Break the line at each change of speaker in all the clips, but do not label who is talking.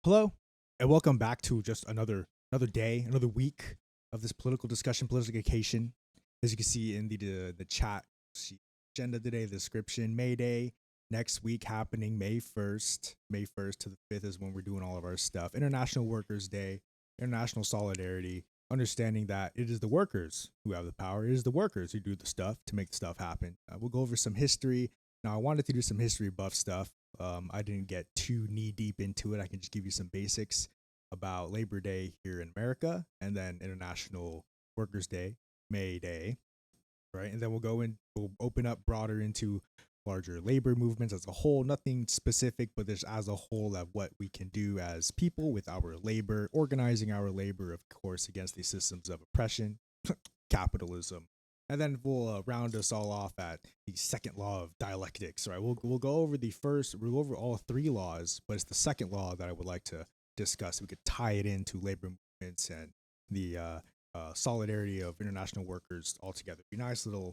Hello, and welcome back to just another day, another week of this political discussion, politication. As you can see in the chat, see agenda today, the description, MayDay next week happening May 1st to the 5th is when we're doing all of our stuff. International Workers Day, international solidarity, understanding that it is the workers who have the power. It is the workers who do the stuff to make the stuff happen. We'll go over some history. Now, I wanted to do some history buff stuff. I didn't get too knee deep into it. I can just give you some basics about Labor Day here in America, and then International Workers Day, May Day, right? And then we'll open up broader into larger labor movements as a whole. Nothing specific, but there's as a whole of what we can do as people with our labor, organizing our labor, of course, against these systems of oppression, capitalism. And then we'll round us all off at the second law of dialectics, right? We'll go over we'll go over all three laws, but it's the second law that I would like to discuss. We could tie it into labor movements and the solidarity of international workers all together. Be nice little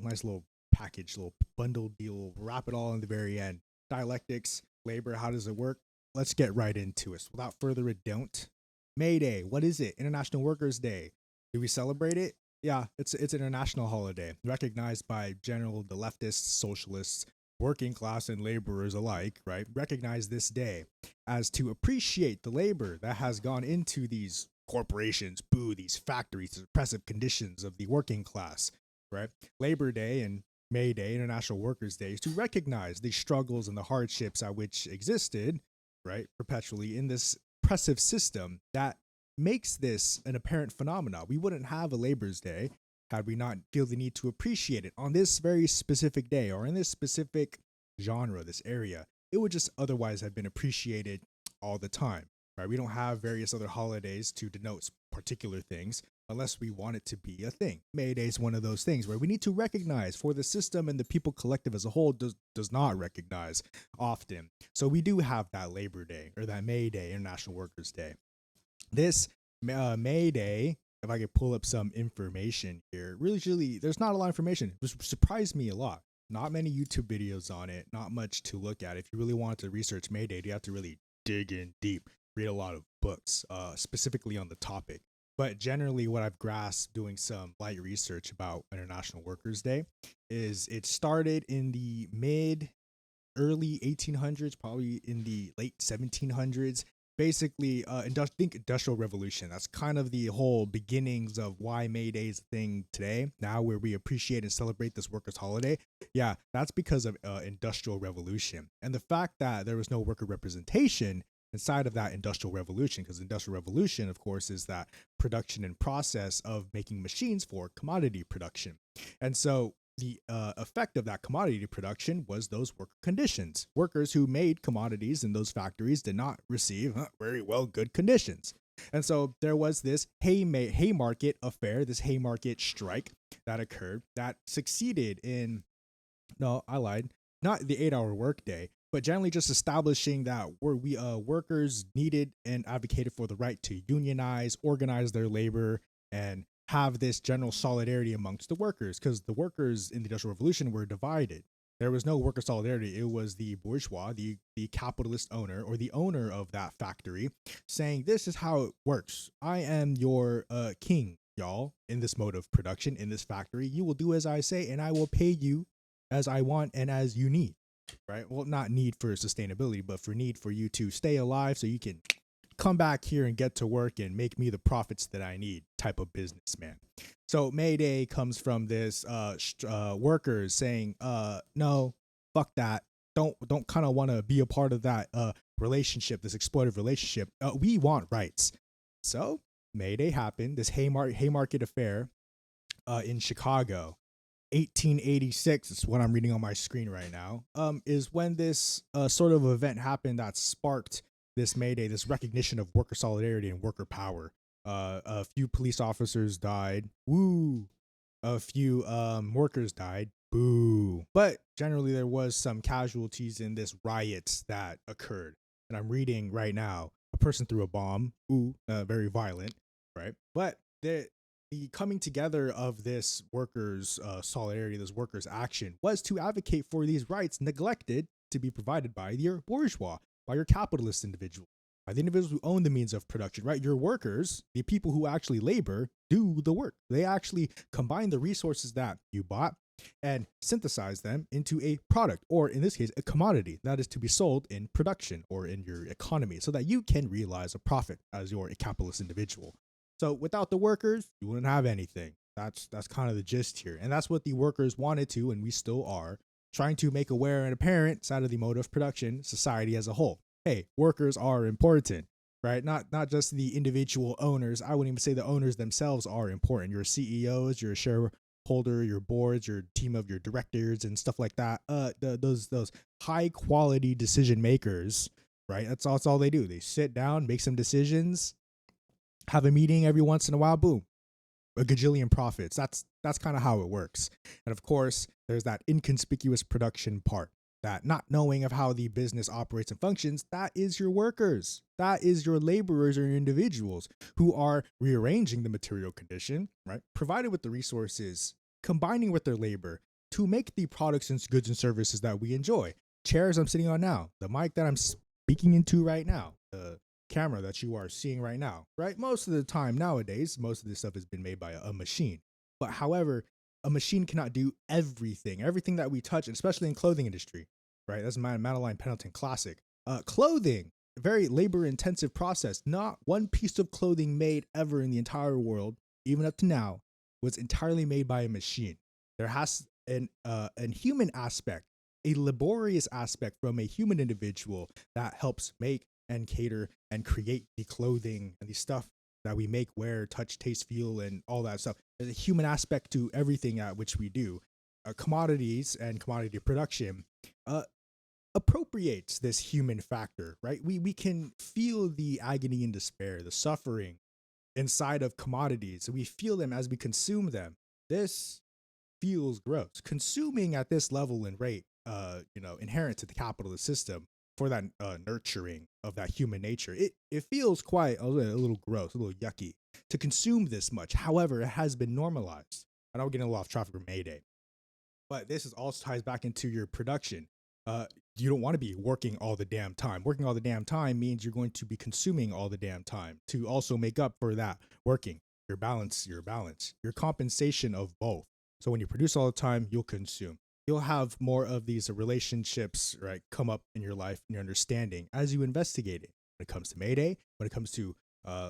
package, little bundle deal. We'll wrap it all in the very end. Dialectics, labor, how does it work? Let's get right into it. So without further ado, May Day. What is it? International Workers Day. Do we celebrate it? Yeah, it's an international holiday recognized by the leftists, socialists, working class, and laborers alike. Right, recognize this day as to appreciate the labor that has gone into these corporations, these factories, the oppressive conditions of the working class. Right, Labor Day and May Day, International Workers' Day, is to recognize the struggles and the hardships at which existed, right, perpetually in this oppressive system that makes this an apparent phenomenon. We wouldn't have a Labor's Day had we not feel the need to appreciate it on this very specific day or in this specific genre, this area. It would just otherwise have been appreciated all the time, right? We don't have various other holidays to denote particular things unless we want it to be a thing. May Day is one of those things where we need to recognize for the system and the people collective as a whole does not recognize often. So we do have that Labor Day or that May Day, International Workers' Day. This May Day, if I could pull up some information here, really, there's not a lot of information. It surprised me a lot. Not many YouTube videos on it, not much to look at. If you really want to research May Day, you have to really dig in deep, read a lot of books, specifically on the topic. But generally, what I've grasped doing some light research about International Workers' Day is it started in the early 1800s, probably in the late 1700s. Basically, think industrial revolution. That's kind of the whole beginnings of why May Day is a thing today. Now, where we appreciate and celebrate this workers' holiday, yeah, that's because of industrial revolution and the fact that there was no worker representation inside of that industrial revolution. Because industrial revolution, of course, is that production and process of making machines for commodity production, and so the effect of that commodity production was those worker conditions. Workers who made commodities in those factories did not receive very well good conditions. And so there was this Haymarket affair, this Haymarket strike that occurred that succeeded in, no, I lied, not the 8-hour workday, but generally just establishing that workers needed and advocated for the right to unionize, organize their labor, and have this general solidarity amongst the workers, because the workers in the Industrial Revolution were divided. There was no worker solidarity. It was the bourgeois, the capitalist owner, or the owner of that factory, saying, this is how it works. I am your king, y'all, in this mode of production, in this factory. You will do as I say, and I will pay you as I want and as you need, right? Well, not need for sustainability, but for need for you to stay alive so you can come back here and get to work and make me the profits that I need type of businessman. So May Day comes from this workers saying, no, fuck that. Don't kind of want to be a part of that relationship, this exploitative relationship. We want rights. So May Day happened, this Haymarket affair in Chicago. 1886 is what I'm reading on my screen right now, is when this sort of event happened that sparked this May Day, this recognition of worker solidarity and worker power. A few police officers died. Woo. A few workers died. Boo. But generally, there was some casualties in this riots that occurred. And I'm reading right now, a person threw a bomb. Ooh, very violent, right? But the coming together of this workers' solidarity, this workers' action, was to advocate for these rights neglected to be provided by your bourgeois, by your capitalist individual. by the individuals who own the means of production, right? Your workers, the people who actually labor, do the work. They actually combine the resources that you bought and synthesize them into a product, or in this case, a commodity that is to be sold in production or in your economy so that you can realize a profit as your capitalist individual. So without the workers, you wouldn't have anything. That's kind of the gist here. And that's what the workers wanted to, and we still are, trying to make aware and apparent side of the mode of production, society as a whole. Hey, workers are important, right? Not just the individual owners. I wouldn't even say the owners themselves are important. Your CEOs, your shareholder, your boards, your team of your directors and stuff like that. Those high quality decision makers, right? That's all they do. They sit down, make some decisions, have a meeting every once in a while, boom, a gajillion profits. That's kind of how it works. And of course, there's that inconspicuous production part, that not knowing of how the business operates and functions. That is your workers. That is your laborers or your individuals who are rearranging the material condition, right? Provided with the resources, combining with their labor to make the products and goods and services that we enjoy. Chairs I'm sitting on now, the mic that I'm speaking into right now, the camera that you are seeing right now, right? Most of the time nowadays, most of this stuff has been made by a machine. But however, a machine cannot do everything that we touch, especially in clothing industry, right? That's Madeline Pendleton classic. Clothing, a very labor intensive process. Not one piece of clothing made ever in the entire world, even up to now, was entirely made by a machine. There has an human aspect, a laborious aspect from a human individual that helps make and cater and create the clothing and the stuff that we make, wear, touch, taste, feel, and all that stuff. There's a human aspect to everything at which we do. Commodities and commodity production appropriates this human factor, right? We can feel the agony and despair, the suffering inside of commodities. We feel them as we consume them. This feels gross. Consuming at this level and rate, inherent to the capitalist system, for that nurturing of that human nature, it feels quite a little gross, a little yucky to consume this much. However, it has been normalized. I know we're getting a little off topic for MayDay, but this is also ties back into your production. You don't want to be working all the damn time. Working all the damn time means you're going to be consuming all the damn time to also make up for that working. Your balance, your compensation of both. So when you produce all the time, you'll consume. You'll have more of these relationships, right, come up in your life and your understanding as you investigate it. When it comes to MayDay, when it comes to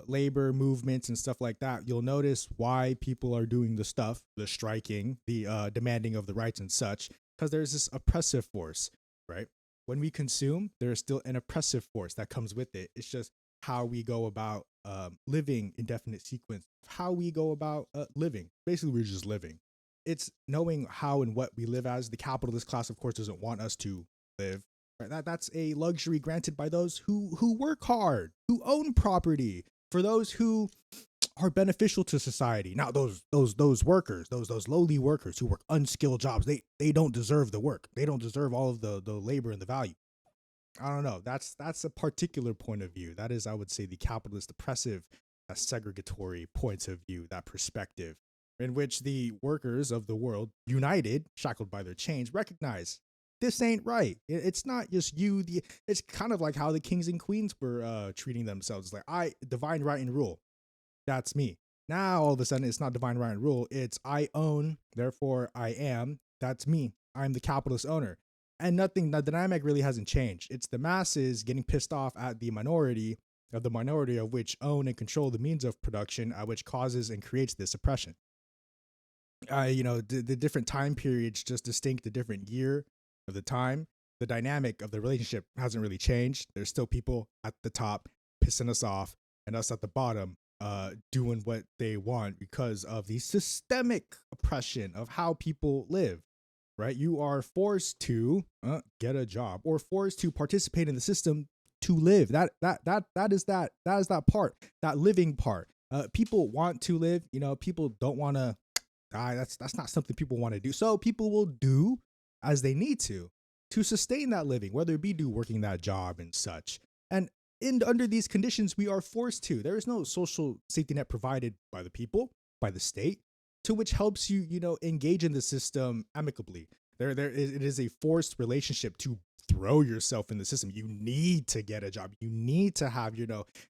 labor movements and stuff like that, you'll notice why people are doing the stuff, the striking, the demanding of the rights and such, because there's this oppressive force, right? When we consume, there is still an oppressive force that comes with it. It's just how we go about living indefinite sequence, how we go about living. Basically, we're just living. It's knowing how and what we live as. The capitalist class, of course, doesn't want us to live. Right? That's a luxury granted by those who work hard, who own property, for those who are beneficial to society. Not those workers, those lowly workers who work unskilled jobs. They don't deserve the work. They don't deserve all of the labor and the value. I don't know. That's a particular point of view. That is, I would say, the capitalist oppressive, segregatory point of view, that perspective, in which the workers of the world, united, shackled by their chains, recognize this ain't right. It's not just you. It's kind of like how the kings and queens were treating themselves. Like, divine right and rule. That's me. Now all of a sudden it's not divine right and rule. It's I own, therefore I am. That's me. I'm the capitalist owner. And the dynamic really hasn't changed. It's the masses getting pissed off at the minority of which own and control the means of production, which causes and creates this oppression. The different time periods just distinct the different year of the time. The dynamic of the relationship hasn't really changed. There's still people at the top pissing us off and us at the bottom doing what they want because of the systemic oppression of how people live, right? You are forced to get a job or forced to participate in the system to live. That is that part, that living part. People want to live, people don't want to die. That's not something people want to do. So people will do as they need to sustain that living, whether it be working that job and such. And under these conditions, we are forced to. There is no social safety net provided by the people, by the state, to which helps you, engage in the system amicably. It is a forced relationship to throw yourself in the system. You need to get a job. You need to have,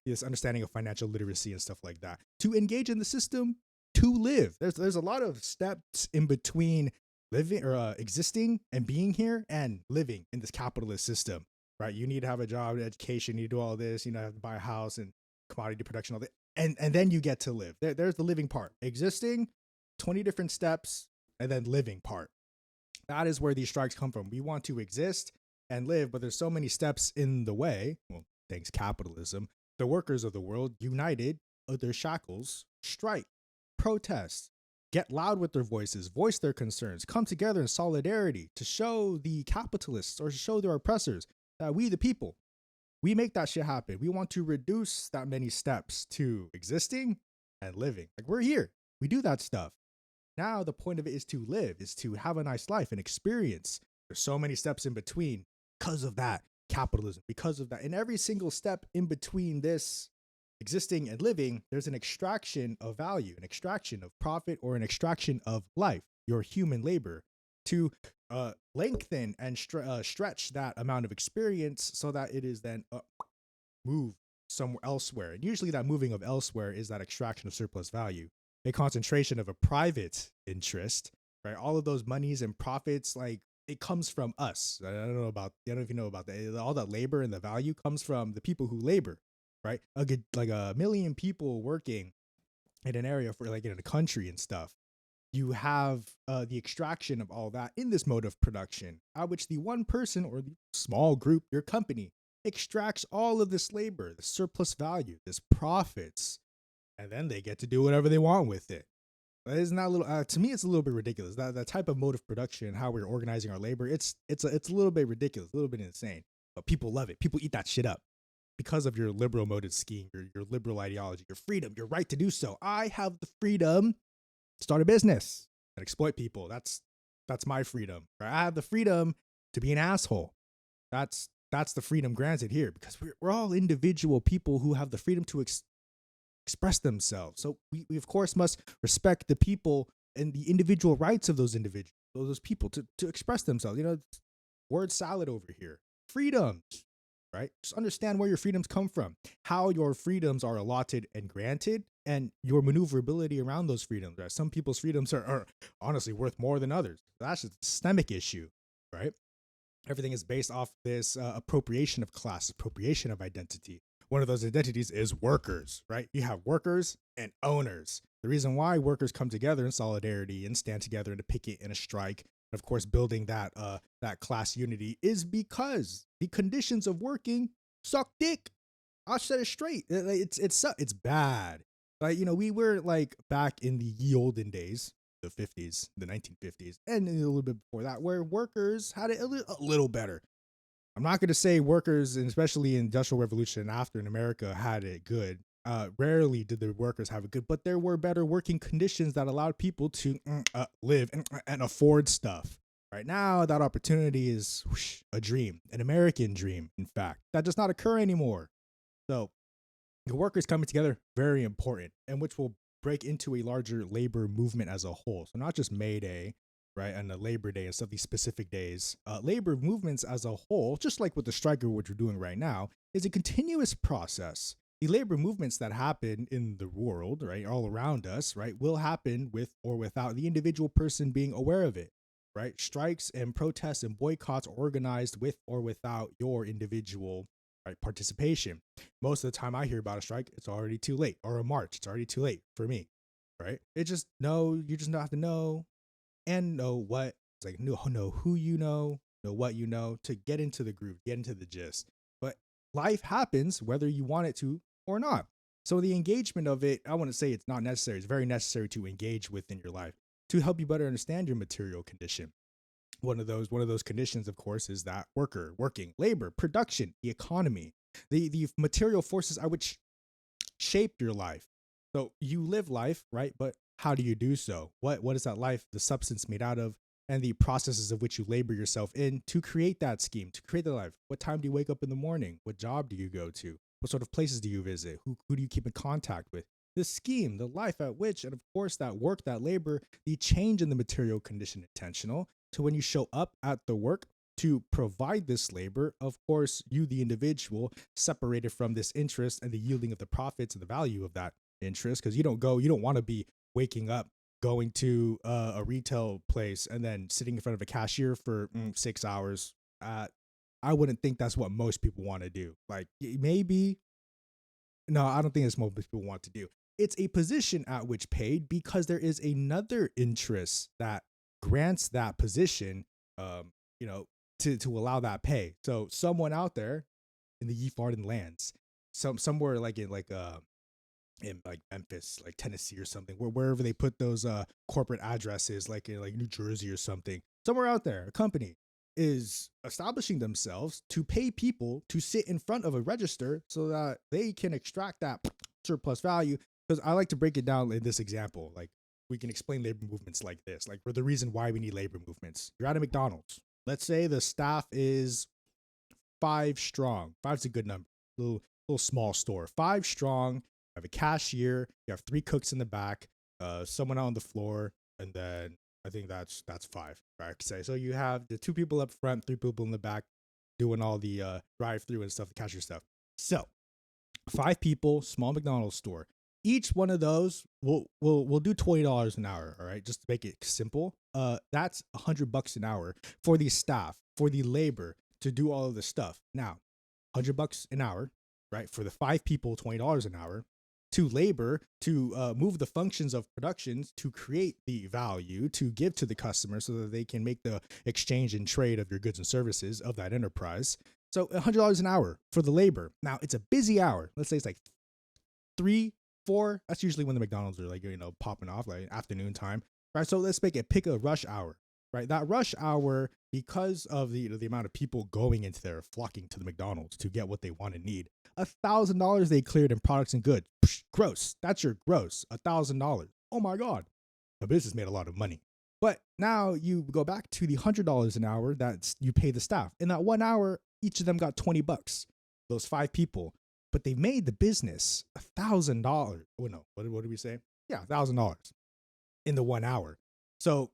this understanding of financial literacy and stuff like that to engage in the system to live. There's a lot of steps in between living or existing and being here and living in this capitalist system, right? You need to have a job, education, you do all this, have to buy a house and commodity production, all that. And then you get to live. There's the living part. Existing, 20 different steps, and then living part. That is where these strikes come from. We want to exist and live, but there's so many steps in the way. Well, thanks capitalism. The workers of the world, united of their shackles, strike, protest, get loud with their voices, voice their concerns, come together in solidarity to show the capitalists or to show their oppressors that we, the people, we make that shit happen. We want to reduce that many steps to existing and living. Like, we're here. We do that stuff. Now the point of it is to live, is to have a nice life and experience. There's so many steps in between because of that capitalism, because of that. And every single step in between this existing and living, there's an extraction of value, an extraction of profit, or an extraction of life, your human labor, to lengthen and stretch that amount of experience so that it is then moved somewhere elsewhere. And usually that moving of elsewhere is that extraction of surplus value, a concentration of a private interest, right? All of those monies and profits, like, it comes from us. I don't know if you know about that. All that labor and the value comes from the people who labor, right? Like a million people working in an area for, like, in a country and stuff. You have the extraction of all that in this mode of production, at which the one person or the small group, your company, extracts all of this labor, the surplus value, this profits, and then they get to do whatever they want with it. Isn't that a little? To me, it's a little bit ridiculous. That type of mode of production, how we're organizing our labor, it's a little bit ridiculous, a little bit insane. But people love it. People eat that shit up because of your liberal motive scheme, your liberal ideology, your freedom, your right to do so. I have the freedom to start a business and exploit people. That's my freedom. Right? I have the freedom to be an asshole. That's the freedom granted here, because we're all individual people who have the freedom to express themselves. So we of course must respect the people and the individual rights of those individuals, those people to express themselves. Word salad over here. Freedoms, right? Just understand where your freedoms come from, how your freedoms are allotted and granted, and your maneuverability around those freedoms. Right? Some people's freedoms are honestly worth more than others. That's just a systemic issue, right? Everything is based off this appropriation of class, appropriation of identity. One of those identities is workers, right? You have workers and owners. The reason why workers come together in solidarity and stand together in a picket and a strike, and of course building that class unity, is because the conditions of working suck dick. I'll set it straight. It's bad. Like, we were like back in the ye olden days, the 50s, the 1950s, and a little bit before that, where workers had it a little better. I'm not going to say workers, and especially in Industrial Revolution and after in America, had it good. Rarely did the workers have it good, but there were better working conditions that allowed people to live and afford stuff. Right now, that opportunity is a dream, an American dream, in fact, that does not occur anymore. So the workers coming together, very important, and which will break into a larger labor movement as a whole. So not just MayDay, right, and the Labor Day and stuff, these specific days, labor movements as a whole, just like with the striker, which we're doing right now, is a continuous process. The labor movements that happen in the world, right, all around us, right, will happen with or without the individual person being aware of it, right? Strikes and protests and boycotts are organized with or without your individual, right, participation. Most of the time I hear about a strike, it's already too late, or a march, it's already too late for me, right? You just have to know and know what, it's like know who you know what you know, to get into the groove, get into the gist. But life happens whether you want it to or not. So the engagement of it, I want to say it's not necessary. It's very necessary to engage within your life to help you better understand your material condition. One of those conditions, of course, is that working, labor, production, the economy, the material forces which shape your life. So you live life, right? But how do you do so? What is that life, the substance made out of, and the processes of which you labor yourself in to create that scheme, to create the life? What time do you wake up in the morning? What job do you go to? What sort of places do you visit? Who do you keep in contact with? The scheme, the life at which, and of course that work, that labor, the change in the material condition intentional. So when you show up at the work, to provide this labor, of course, you, the individual, separated from this interest and the yielding of the profits and the value of that interest, because you don't want to be waking up, going to a retail place, and then sitting in front of a cashier for 6 hours. I wouldn't think that's what most people want to do. Like maybe, no, I don't think it's what most people want to do. It's a position at which paid because there is another interest that grants that position, um, you know, to allow that pay. So someone out there in the ye farthing lands, somewhere like in like Memphis, like Tennessee or something, wherever they put those corporate addresses, like in like New Jersey or something, somewhere out there, a company is establishing themselves to pay people to sit in front of a register so that they can extract that surplus value. Because I like to break it down in this example. Like we can explain labor movements like this, like for the reason why we need labor movements. You're at a McDonald's. Let's say the staff is 5 strong. Five's a good number. Little small store. 5 strong. You have a cashier. You have 3 cooks in the back. Someone out on the floor, and then I think that's 5. Right? So you have the 2 people up front, 3 people in the back, doing all the drive-through and stuff, the cashier stuff. So 5 people, small McDonald's store. Each one of those will do $20 an hour. All right, just to make it simple. That's $100 an hour for the staff, for the labor to do all of this stuff. Now, $100 an hour, right? For the 5 people, $20 an hour. To labor, to move the functions of productions, to create the value, to give to the customer so that they can make the exchange and trade of your goods and services of that enterprise. So $100 an hour for the labor. Now, it's a busy hour. Let's say it's like 3, 4. That's usually when the McDonald's are like, popping off, like afternoon time, right? So let's pick a rush hour, right? That rush hour, because of the amount of people going into there, flocking to the McDonald's to get what they want and need. $1,000 they cleared in products and goods. Psh, gross. That's your gross. $1,000. Oh my God. The business made a lot of money. But now you go back to the $100 an hour that you pay the staff. In that 1 hour, each of them got $20. Those 5 people. But they made the business $1,000. Oh no, what did we say? Yeah, $1,000 in the 1 hour. So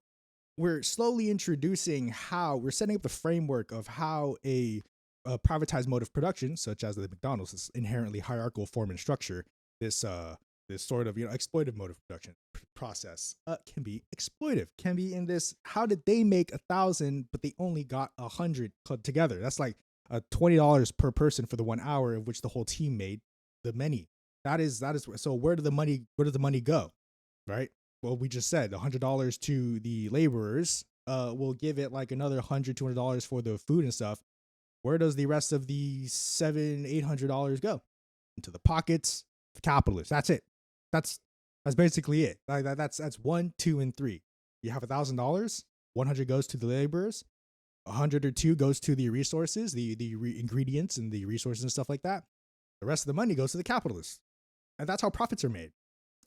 we're slowly introducing how we're setting up the framework of how a privatized mode of production, such as the McDonald's, this inherently hierarchical form and structure, this sort of exploitive mode of production process can be exploitive. Can be in this. How did they make 1,000, but they only got 100 clubbed together? That's like $20 per person for the 1 hour of which the whole team made the many. That is so. Where did the money go? Right. Well, we just said $100 to the laborers. We'll give it like another $100-$200 for the food and stuff. Where does the rest of the $700-$800 go? Into the pockets of the capitalists. That's it. That's basically it. That's 1, 2, and 3. You have $1,000. 100 goes to the laborers. 100 or 2 goes to the resources, the ingredients and the resources and stuff like that. The rest of the money goes to the capitalists, and that's how profits are made.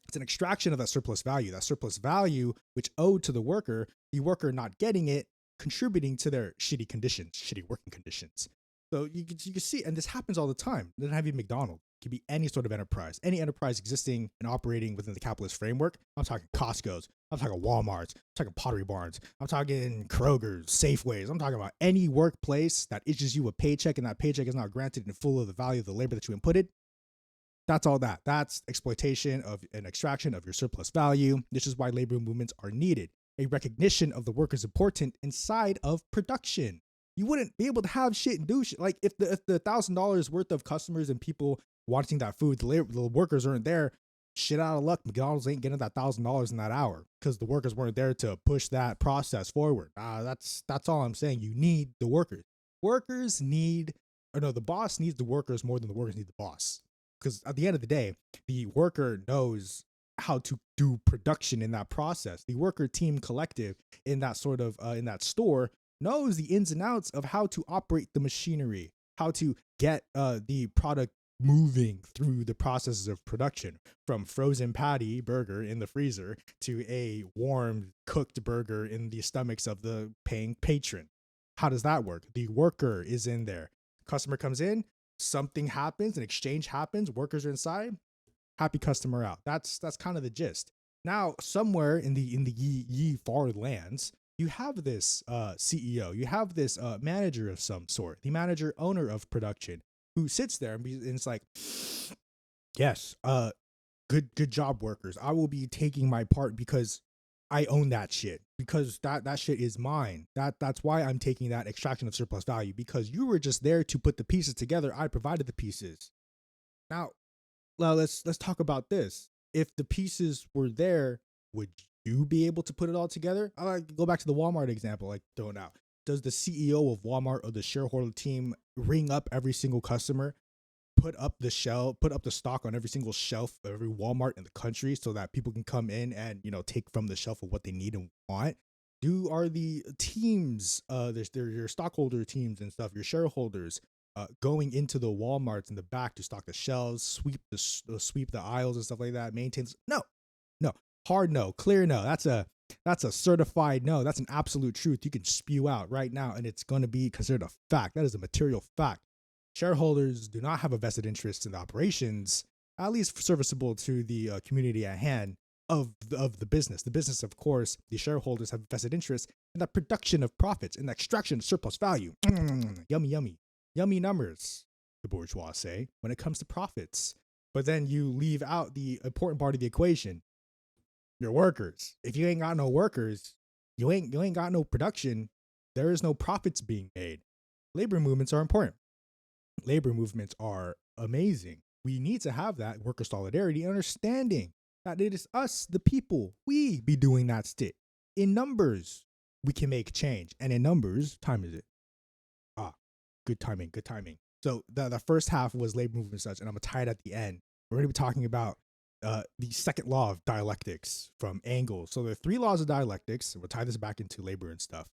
It's an extraction of that surplus value which owed to the worker not getting it, contributing to their shitty working conditions. So you can see, and this happens all the time. It doesn't have to be McDonald's. It can be any sort of enterprise, any enterprise existing and operating within the capitalist framework. I'm talking Costco's, I'm talking Walmart's, I'm talking Pottery Barns, I'm talking Kroger's, Safeways. I'm talking about any workplace that issues you a paycheck and that paycheck is not granted in full of the value of the labor that you inputted. That's all that. That's exploitation of an extraction of your surplus value. This is why labor movements are needed. A recognition of the work is important inside of production. You wouldn't be able to have shit and do shit. Like if the $1,000 worth of customers and people wanting that food, the workers aren't there, shit out of luck. McDonald's ain't getting that $1,000 in that hour because the workers weren't there to push that process forward. That's all I'm saying. You need the workers. The boss needs the workers more than the workers need the boss. Because at the end of the day, the worker knows how to do production in that process. The worker team collective in that sort of in that store knows the ins and outs of how to operate the machinery, how to get the product moving through the processes of production, from frozen patty burger in the freezer to a warm cooked burger in the stomachs of the paying patron. How does that work? The worker is in there. Customer comes in. Something happens, an exchange happens, workers are inside, happy customer out. That's kind of the gist. Now, somewhere in the ye far lands, you have this CEO, you have this manager of some sort, the manager owner of production, who sits there and it's like, yes, good job, workers. I will be taking my part because I own that shit, because that shit is mine. That's why I'm taking that extraction of surplus value, because you were just there to put the pieces together. I provided the pieces. Now, let's talk about this. If the pieces were there, would you be able to put it all together? I like to go back to the Walmart example, like throwing out. Does the CEO of Walmart or the shareholder team ring up every single customer, put up the stock on every single shelf of every Walmart in the country so that people can come in and, take from the shelf of what they need and want? Are the teams, your stockholder teams and stuff, your shareholders, going into the Walmarts in the back to stock the shelves, sweep the aisles and stuff like that, maintain? No, hard no, clear no. That's a certified no. That's an absolute truth you can spew out right now, and it's going to be considered a fact. That is a material fact. Shareholders do not have a vested interest in the operations, at least serviceable to the community at hand of the business. The business, of course, the shareholders have vested interest in the production of profits and the extraction of surplus value. Yummy numbers, the bourgeois say, when it comes to profits. But then you leave out the important part of the equation: your workers. If you ain't got no workers, you ain't got no production. There is no profits being made. Labor movements are important. Labor movements are amazing. We need to have that worker solidarity, understanding that it is us, the people, we be doing that shit. In numbers, we can make change. And in numbers, time is it? Good timing. So the first half was labor movement and such, and I'm going to tie it at the end. We're going to be talking about the second law of dialectics from Engels. So there are 3 laws of dialectics, and we'll tie this back into labor and stuff.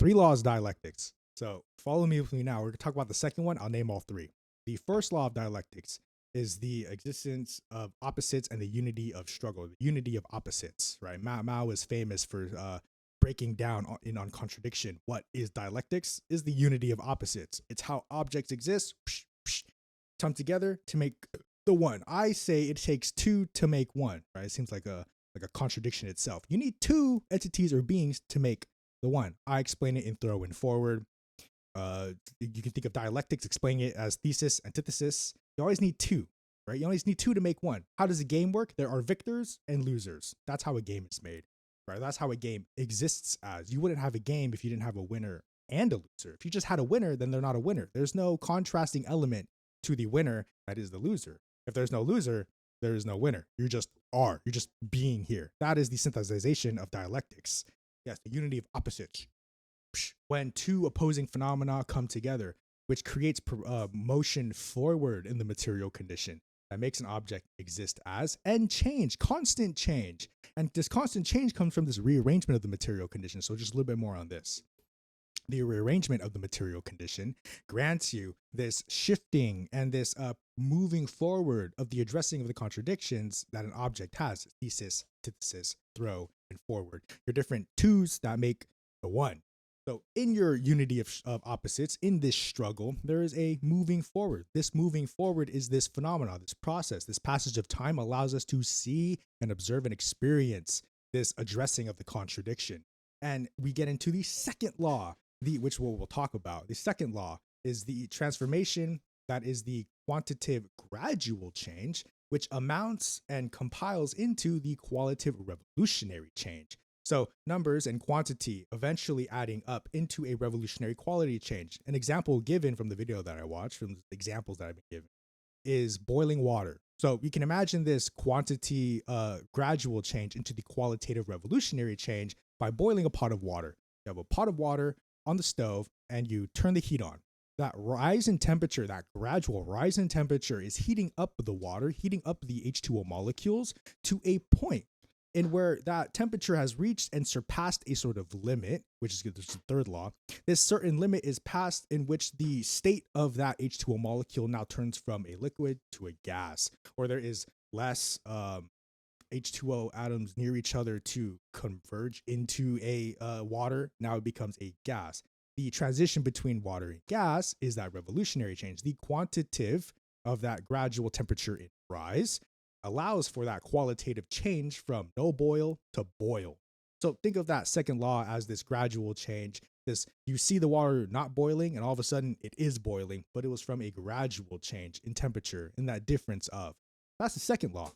3 laws of dialectics. So follow me with me now. We're going to talk about the second one. I'll name all 3. The first law of dialectics is the existence of opposites and the unity of struggle, the unity of opposites, right? Mao is famous for breaking down on contradiction. What is dialectics? Is the unity of opposites. It's how objects exist, come together to make the one. I say it takes 2 to make 1, right? It seems like a contradiction itself. You need 2 entities or beings to make the one. I explain it in throw and forward. You can think of dialectics, explaining it as thesis, antithesis. You always need 2, right? You always need 2 to make 1. How does a game work? There are victors and losers. That's how a game is made, right? That's how a game exists as. You wouldn't have a game if you didn't have a winner and a loser. If you just had a winner, then they're not a winner. There's no contrasting element to the winner that is the loser. If there's no loser, there is no winner. You just are. You're just being here. That is the synthesization of dialectics. Yes, the unity of opposites. When 2 opposing phenomena come together, which creates motion forward in the material condition that makes an object exist as, and change, constant change. And this constant change comes from this rearrangement of the material condition. So just a little bit more on this. The rearrangement of the material condition grants you this shifting and this moving forward of the addressing of the contradictions that an object has: thesis, antithesis, throw, and forward. Your different 2s that make the one. So in your unity of opposites, in this struggle, there is a moving forward. This moving forward is this phenomenon, this process, this passage of time allows us to see and observe and experience this addressing of the contradiction. And we get into the second law, which we'll talk about. The second law is the transformation, that is the quantitative gradual change, which amounts and compiles into the qualitative revolutionary change. So numbers and quantity eventually adding up into a revolutionary quality change. An example given from the video that I watched, from the examples that I've been given, is boiling water. So you can imagine this quantity gradual change into the qualitative revolutionary change by boiling a pot of water. You have a pot of water on the stove and you turn the heat on. That rise in temperature, that gradual rise in temperature, is heating up the water, heating up the H2O molecules to a point in where that temperature has reached and surpassed a sort of limit, which is the third law. This certain limit is passed in which the state of that H2O molecule now turns from a liquid to a gas, or there is less H2O atoms near each other to converge into a water. Now it becomes a gas. The transition between water and gas is that revolutionary change. The quantitative of that gradual temperature rise allows for that qualitative change from no boil to boil. So think of that second law as this gradual change. This, you see the water not boiling and all of a sudden it is boiling, but it was from a gradual change in temperature, in that difference of. That's the second law.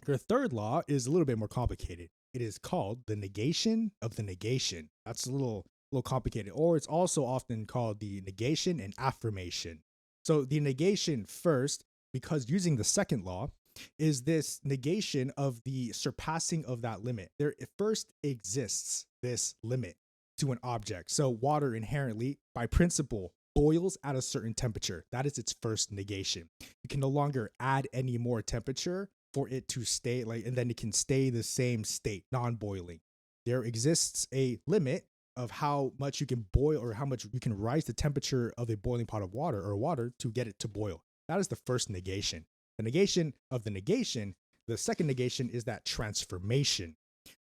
Your third law is a little bit more complicated. It is called the negation of the negation. That's a little complicated, or it's also often called the negation and affirmation. So the negation first, because using the second law, is this negation of the surpassing of that limit. There first exists this limit to an object. So water inherently, by principle, boils at a certain temperature. That is its first negation. You can no longer add any more temperature for it to stay and then it can stay the same state, non-boiling. There exists a limit of how much you can boil or how much you can rise the temperature of a boiling pot of water or water to get it to boil. That is the first negation. The negation of the negation, the second negation is that transformation.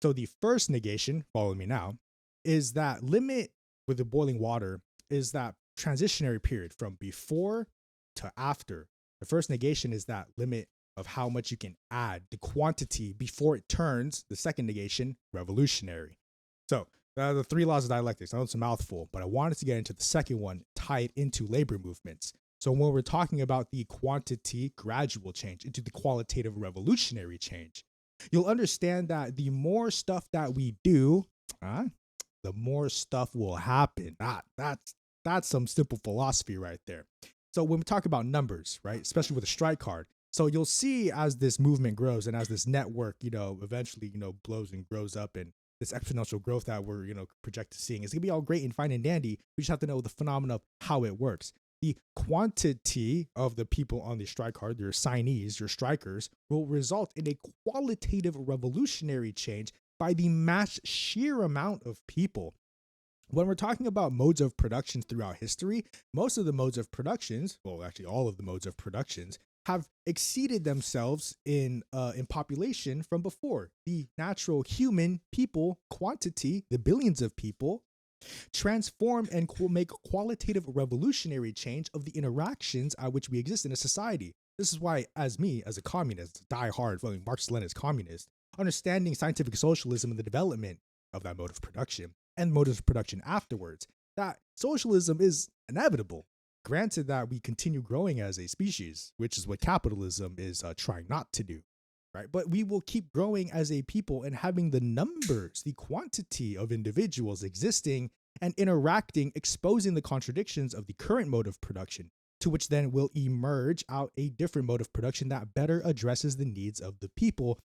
So the first negation, follow me now, is that limit with the boiling water is that transitionary period from before to after. The first negation is that limit of how much you can add, the quantity before it turns, the second negation, revolutionary. So the three laws of dialectics. I know it's a mouthful, but I wanted to get into the second one, tied into labor movements. So when we're talking about the quantity gradual change into the qualitative revolutionary change, you'll understand that the more stuff that we do, the more stuff will happen. That's some simple philosophy right there. So when we talk about numbers, right, especially with a strike card, so you'll see as this movement grows and as this network, eventually, blows and grows up, and this exponential growth that we're, projected seeing is gonna be all great and fine and dandy. We just have to know the phenomena of how it works. The quantity of the people on the strike card, your assignees, your strikers, will result in a qualitative revolutionary change by the mass sheer amount of people. When we're talking about modes of productions throughout history, most of the modes of productions, well, actually all of the modes of productions, have exceeded themselves in population from before. The natural human people quantity, the billions of people, transform and make qualitative revolutionary change of the interactions at which we exist in a society. This is why, as a communist, die-hard, Marxist-Leninist communist, understanding scientific socialism and the development of that mode of production and modes of production afterwards, that socialism is inevitable. Granted that we continue growing as a species, which is what capitalism is trying not to do, right? But we will keep growing as a people and having the numbers, the quantity of individuals existing and interacting, exposing the contradictions of the current mode of production, to which then will emerge out a different mode of production that better addresses the needs of the people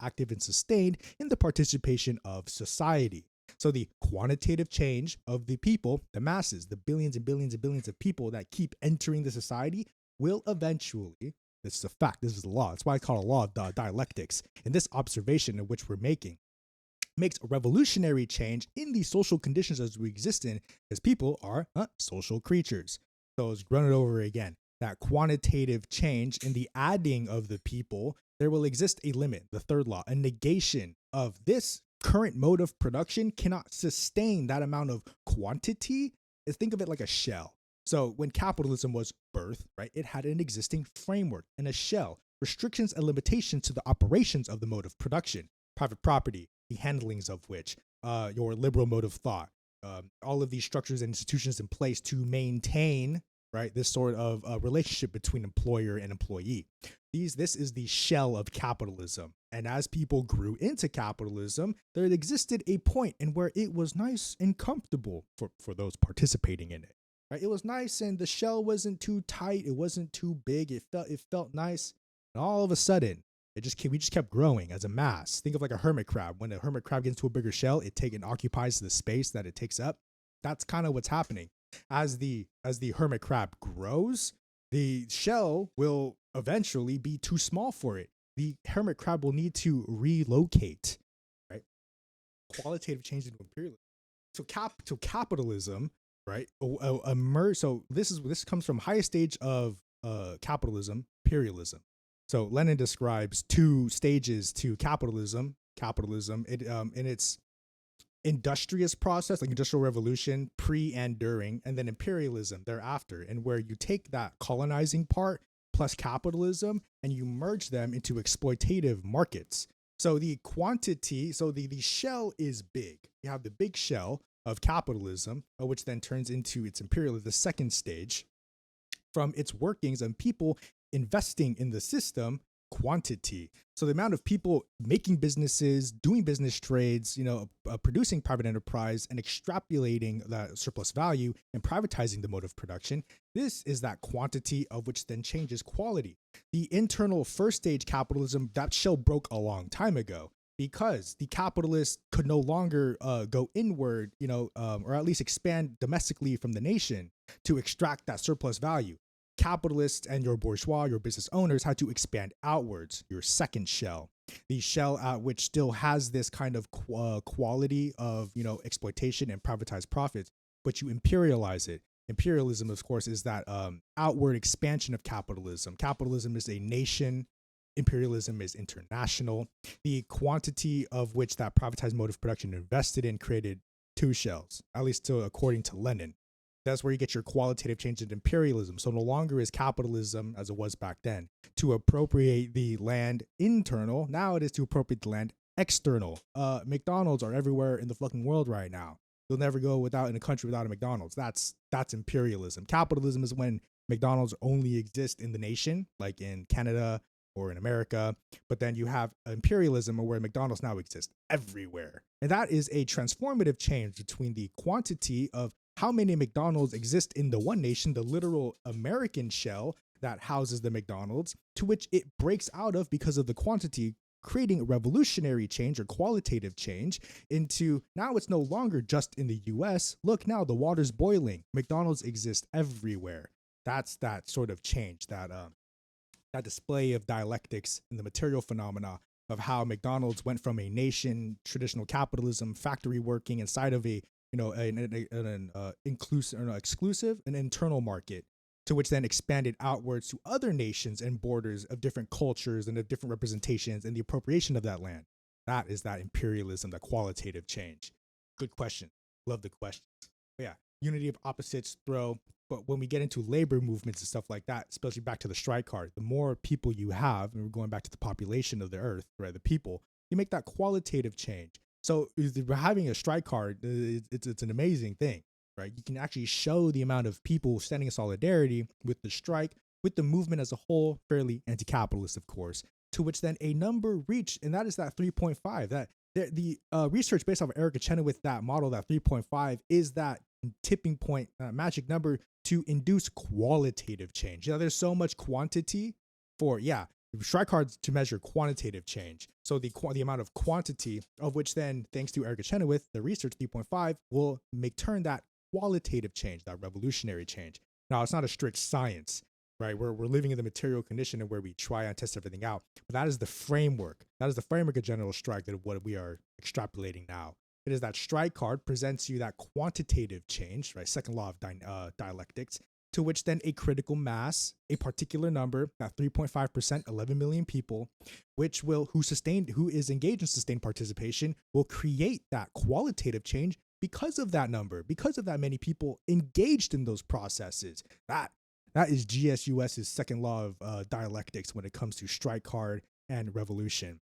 active and sustained in the participation of society. So the quantitative change of the people, the masses, the billions and billions and billions of people that keep entering the society will eventually, this is a fact, this is the law, it's why I call it a law of dialectics, and this observation in which we're making makes a revolutionary change in the social conditions as we exist in, because people are social creatures. So let's run it over again. That quantitative change in the adding of the people, there will exist a limit, the third law, a negation of this current mode of production cannot sustain that amount of quantity. Think of it like a shell. So when capitalism was birthed, right, it had an existing framework and a shell, restrictions and limitations to the operations of the mode of production, private property, the handlings of which, your liberal mode of thought, all of these structures and institutions in place to maintain, right, this sort of relationship between employer and employee. This is the shell of capitalism. And as people grew into capitalism, there existed a point in where it was nice and comfortable for those participating in it. Right? It was nice and the shell wasn't too tight, it wasn't too big, it felt nice. And all of a sudden, we just kept growing as a mass. Think of like a hermit crab. When a hermit crab gets into a bigger shell, it occupies the space that it takes up. That's kind of what's happening. As the hermit crab grows, the shell will eventually be too small for it. The hermit crab will need to relocate, right? Qualitative change into imperialism. So capitalism, right? So this comes from highest stage of capitalism, imperialism. So Lenin describes two stages to capitalism. In its industrious process, like industrial revolution, pre and during, and then imperialism thereafter, and where you take that colonizing part plus capitalism and you merge them into exploitative markets. So the quantity, so the shell is big. You have the big shell of capitalism, which then turns into its imperialism, the second stage, from its workings and people investing in the system, quantity. So the amount of people making businesses, doing business trades, producing private enterprise and extrapolating that surplus value and privatizing the mode of production. This is that quantity of which then changes quality. The internal first stage capitalism, that shell broke a long time ago because the capitalists could no longer go inward, or at least expand domestically from the nation to extract that surplus value. Capitalists and your bourgeois, your business owners, had to expand outwards, your second shell, the shell which still has this kind of quality of exploitation and privatized profits, but you imperialize it. Imperialism, of course, is that outward expansion of capitalism. Capitalism is a nation. Imperialism is international. The quantity of which that privatized mode of production invested in created two shells, at least according to Lenin. That's where you get your qualitative change in imperialism. So no longer is capitalism, as it was back then, to appropriate the land internal. Now it is to appropriate the land external. McDonald's are everywhere in the fucking world right now. You'll never go without in a country without a McDonald's. That's imperialism. Capitalism is when McDonald's only exist in the nation, like in Canada or in America. But then you have imperialism where McDonald's now exists everywhere. And that is a transformative change between the quantity of how many McDonald's exist in the one nation, the literal American shell that houses the McDonald's, to which it breaks out of because of the quantity, creating a revolutionary change or qualitative change into now it's no longer just in the US. Look, now the water's boiling. McDonald's exist everywhere. That's that sort of change, that display of dialectics in the material phenomena of how McDonald's went from a nation, traditional capitalism, factory working inside of a an inclusive or exclusive, an internal market, to which then expanded outwards to other nations and borders of different cultures and of different representations and the appropriation of that land. That is that imperialism, that qualitative change. Good question. Love the questions. But yeah, unity of opposites throw. But when we get into labor movements and stuff like that, especially back to the strike card, the more people you have, and we're going back to the population of the earth, right? The people, you make that qualitative change. So having a strike card, it's an amazing thing, right? You can actually show the amount of people standing in solidarity with the strike, with the movement as a whole, fairly anti-capitalist, of course, to which then a number reached, and that is that 3.5. That the research based off of Erica Chenoweth, that model, that 3.5, is that tipping point, magic number to induce qualitative change. There's so much quantity for, strike cards to measure quantitative change. So the amount of quantity of which then, thanks to Erica Chenoweth, the research 3.5 will turn that qualitative change, that revolutionary change. Now, it's not a strict science, right? We're living in the material condition and where we try and test everything out. But that is the framework. That is the framework of general strike, that what we are extrapolating now. It is that strike card presents you that quantitative change, right? Second law of dialectics, to which then a critical mass, a particular number, that 3.5%, 11 million people, who is engaged in sustained participation, will create that qualitative change because of that number, because of that many people engaged in those processes. That is GSUS's second law of dialectics when it comes to strike card and revolution.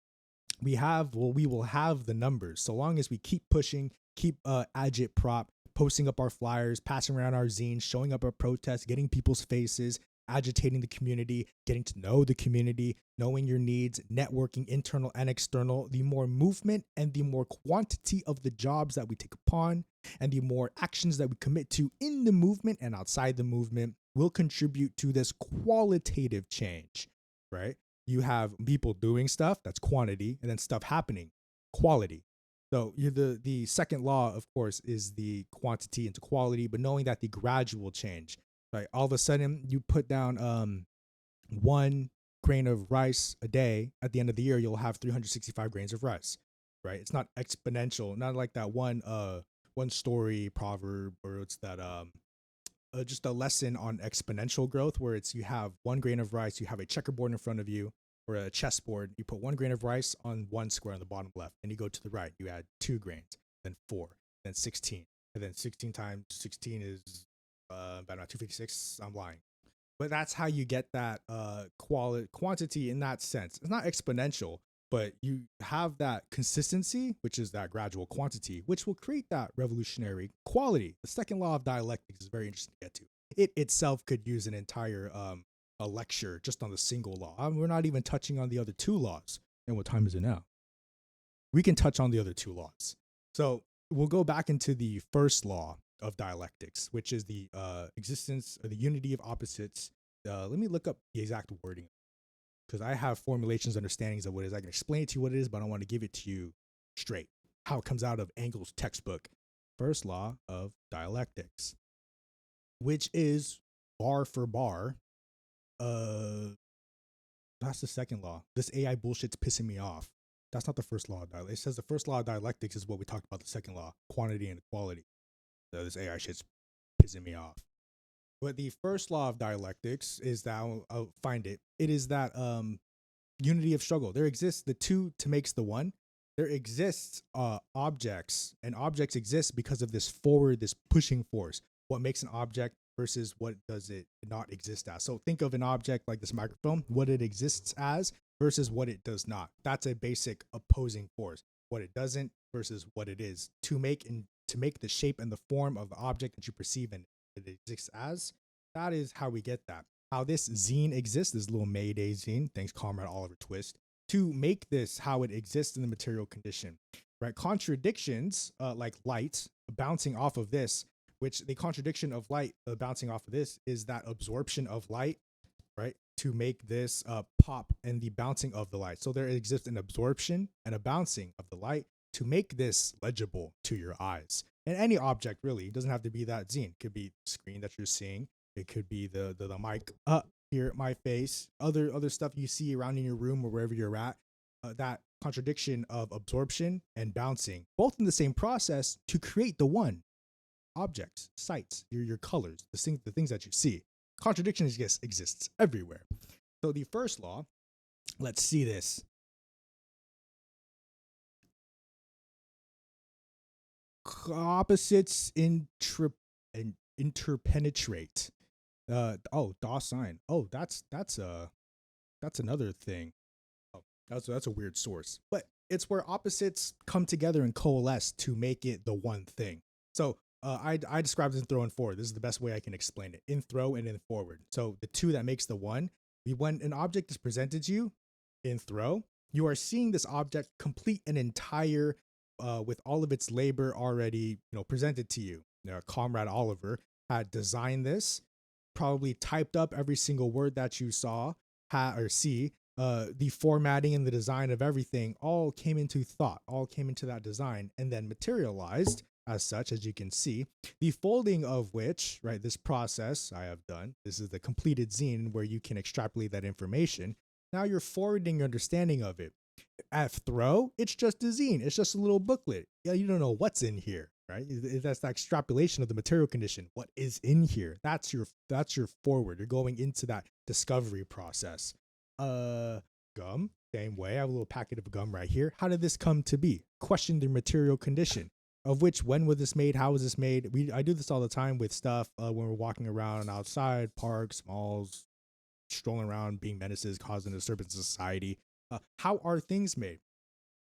We will have the numbers so long as we keep pushing, keep agitprop, posting up our flyers, passing around our zines, showing up at protests, getting people's faces, agitating the community, getting to know the community, knowing your needs, networking internal and external. The more movement and the more quantity of the jobs that we take upon and the more actions that we commit to in the movement and outside the movement will contribute to this qualitative change, right? You have people doing stuff, that's quantity, and then stuff happening, quality. So the second law, of course, is the quantity into quality, but knowing that the gradual change, right? All of a sudden, you put down 1 grain of rice a day. At the end of the year, you'll have 365 grains of rice, right? It's not exponential, not like that one story proverb, or it's that just a lesson on exponential growth, where it's you have 1 grain of rice, you have a checkerboard in front of you, or a chessboard, you put 1 grain of rice on one square on the bottom left, and you go to the right, you add 2 grains, then 4, then 16, and then 16 times 16 is about 256. I'm lying, but that's how you get that quantity in that sense. It's not exponential, but you have that consistency, which is that gradual quantity, which will create that revolutionary quality. The second law of dialectics is very interesting to get to. It itself could use an entire a lecture just on the single law. We're not even touching on the other two laws. And what time is it now? We can touch on the other two laws. So we'll go back into the first law of dialectics, which is the existence or the unity of opposites. Let me look up the exact wording, because I have formulations, understandings of what it is. I can explain it to you what it is, but I don't want to give it to you straight. How it comes out of Engels' textbook. First law of dialectics, which is bar for bar. That's the second law. This AI bullshit's pissing me off. That's not the first law of dialectics. It says the first law of dialectics is what we talked about, the second law, quantity and equality. So this AI shit's pissing me off. But the first law of dialectics is that, I'll find it. It is that unity of struggle. There exists the two to makes the one. There exists objects, and objects exist because of this pushing force. What makes an object versus what does it not exist as. So think of an object like this microphone, what it exists as versus what it does not. That's a basic opposing force. What it doesn't versus what it is. To make the shape and the form of the object that you perceive and it exists as, that is how we get that. How this zine exists, this little MayDay zine, thanks Comrade Oliver Twist, to make this how it exists in the material condition, right? Contradictions like light bouncing off of this, which the contradiction of light bouncing off of this is that absorption of light, right? To make this pop and the bouncing of the light. So there exists an absorption and a bouncing of the light to make this legible to your eyes. And any object really, it doesn't have to be that zine. It could be the screen that you're seeing. It could be the mic here at my face, other stuff you see around in your room or wherever you're at. That contradiction of absorption and bouncing, both in the same process to create the one. Objects, sights, your colors, the things that you see. Contradiction exists everywhere. So the first law, let's see this. Opposites interpenetrate. DOS sign. Oh, that's another thing. Oh, that's a weird source. But it's where opposites come together and coalesce to make it the one thing. So I described it in throw and forward. This is the best way I can explain it. In throw and in forward. So the two that makes the one. When an object is presented to you in throw, you are seeing this object complete an entire, with all of its labor already, presented to you. Comrade Oliver had designed this, probably typed up every single word that you saw or see. The formatting and the design of everything all came into thought, all came into that design, and then materialized as such, as you can see, the folding of which, right, this process I have done, this is the completed zine where you can extrapolate that information. Now you're forwarding your understanding of it. At throw, it's just a zine. It's just a little booklet. Yeah, you don't know what's in here, right? That's the extrapolation of the material condition. What is in here? That's your forward. You're going into that discovery process. Gum, same way. I have a little packet of gum right here. How did this come to be? Question the material condition. Of which, when was this made? How was this made? I do this all the time with stuff when we're walking around outside, parks, malls, strolling around, being menaces, causing a disturbance in society. How are things made?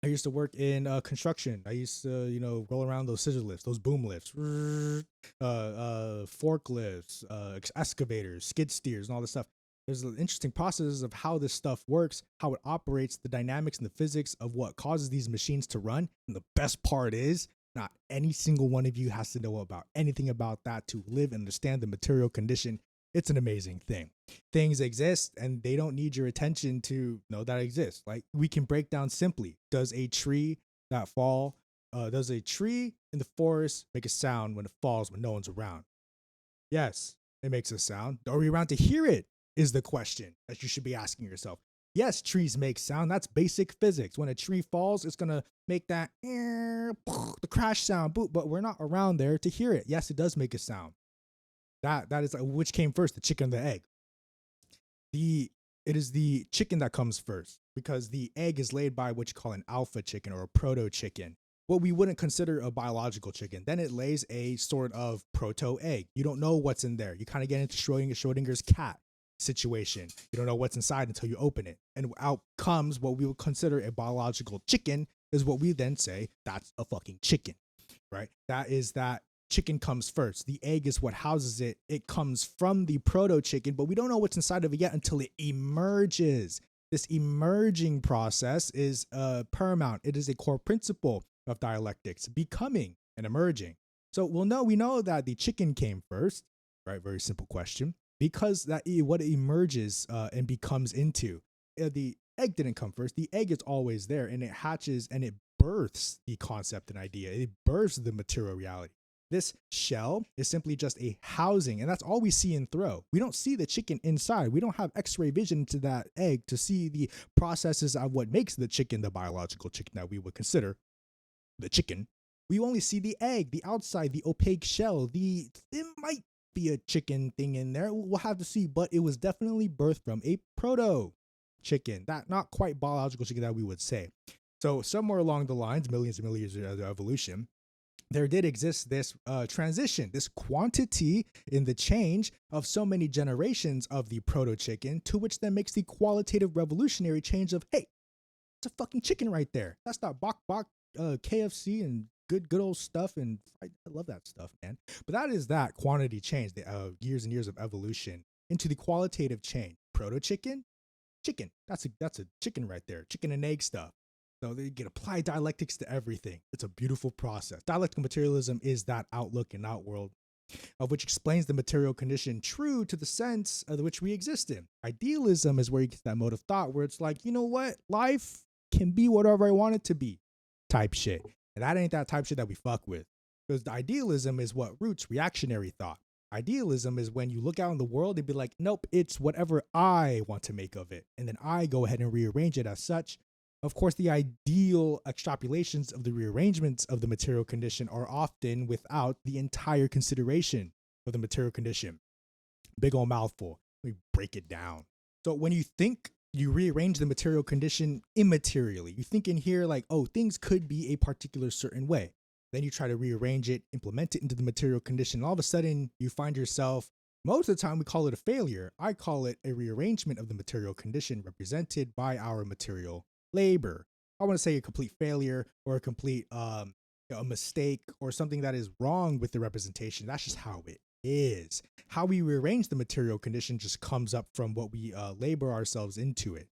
I used to work in construction. I used to, roll around those scissor lifts, those boom lifts, forklifts, excavators, skid steers, and all this stuff. There's an interesting process of how this stuff works, how it operates, the dynamics and the physics of what causes these machines to run. And the best part is, not any single one of you has to know about anything about that to live and understand the material condition. It's an amazing thing. Things exist and they don't need your attention to know that exists. Like, we can break down simply. Does a tree in the forest make a sound when it falls when no one's around? Yes, it makes a sound. Are we around to hear it? Is the question that you should be asking yourself. Yes, trees make sound. That's basic physics. When a tree falls, it's going to make that the crash sound, but we're not around there to hear it. Yes, it does make a sound. That is which came first, the chicken or the egg? It is the chicken that comes first, because the egg is laid by what you call an alpha chicken or a proto chicken. What we wouldn't consider a biological chicken. Then it lays a sort of proto egg. You don't know what's in there. You kind of get into Schrodinger's cat. situation. You don't know what's inside until you open it. And out comes what we would consider a biological chicken, is what we then say, that's a fucking chicken, right? That chicken comes first. The egg is what houses it. It comes from the proto chicken, but we don't know what's inside of it yet until it emerges. This emerging process is paramount. It is a core principle of dialectics, becoming and emerging. So we know that the chicken came first, right? Very simple question. Because that what it emerges and becomes into. The egg didn't come first. The egg is always there, and it hatches and it births the concept and idea. It births the material reality. This shell is simply just a housing, and that's all we see in throw. We don't see the chicken inside. We don't have x-ray vision into that egg to see the processes of what makes the chicken the biological chicken that we would consider the chicken. We only see the egg, the outside, the opaque shell. It might be a chicken thing in there. We'll have to see, but it was definitely birthed from a proto chicken, that not quite biological chicken that we would say. So somewhere along the lines, millions and millions of evolution, there did exist this transition, this quantity in the change of so many generations of the proto chicken, to which then makes the qualitative revolutionary change of, hey, it's a fucking chicken right there. That's not bok bok, KFC and good old stuff, and I love that stuff, man. But that is that quantity change, the years and years of evolution into the qualitative change. Proto chicken. That's a chicken right there. Chicken and egg stuff. So they can apply dialectics to everything. It's a beautiful process. Dialectical materialism is that outlook and outworld of which explains the material condition true to the sense of which we exist in. Idealism is where you get that mode of thought where it's like, you know what? Life can be whatever I want it to be type shit. And that ain't that type shit that we fuck with. Because the idealism is what roots reactionary thought. Idealism is when you look out in the world and be like, nope, it's whatever I want to make of it. And then I go ahead and rearrange it as such. Of course, the ideal extrapolations of the rearrangements of the material condition are often without the entire consideration of the material condition. Big old mouthful. Let me break it down. So when you think, you rearrange the material condition immaterially. You think in here like, oh, things could be a particular certain way. Then you try to rearrange it, implement it into the material condition. All of a sudden, you find yourself, most of the time we call it a failure. I call it a rearrangement of the material condition represented by our material labor. I want to say a complete failure or a complete a mistake or something that is wrong with the representation. That's just how it is. How we rearrange the material condition just comes up from what we labor ourselves into it.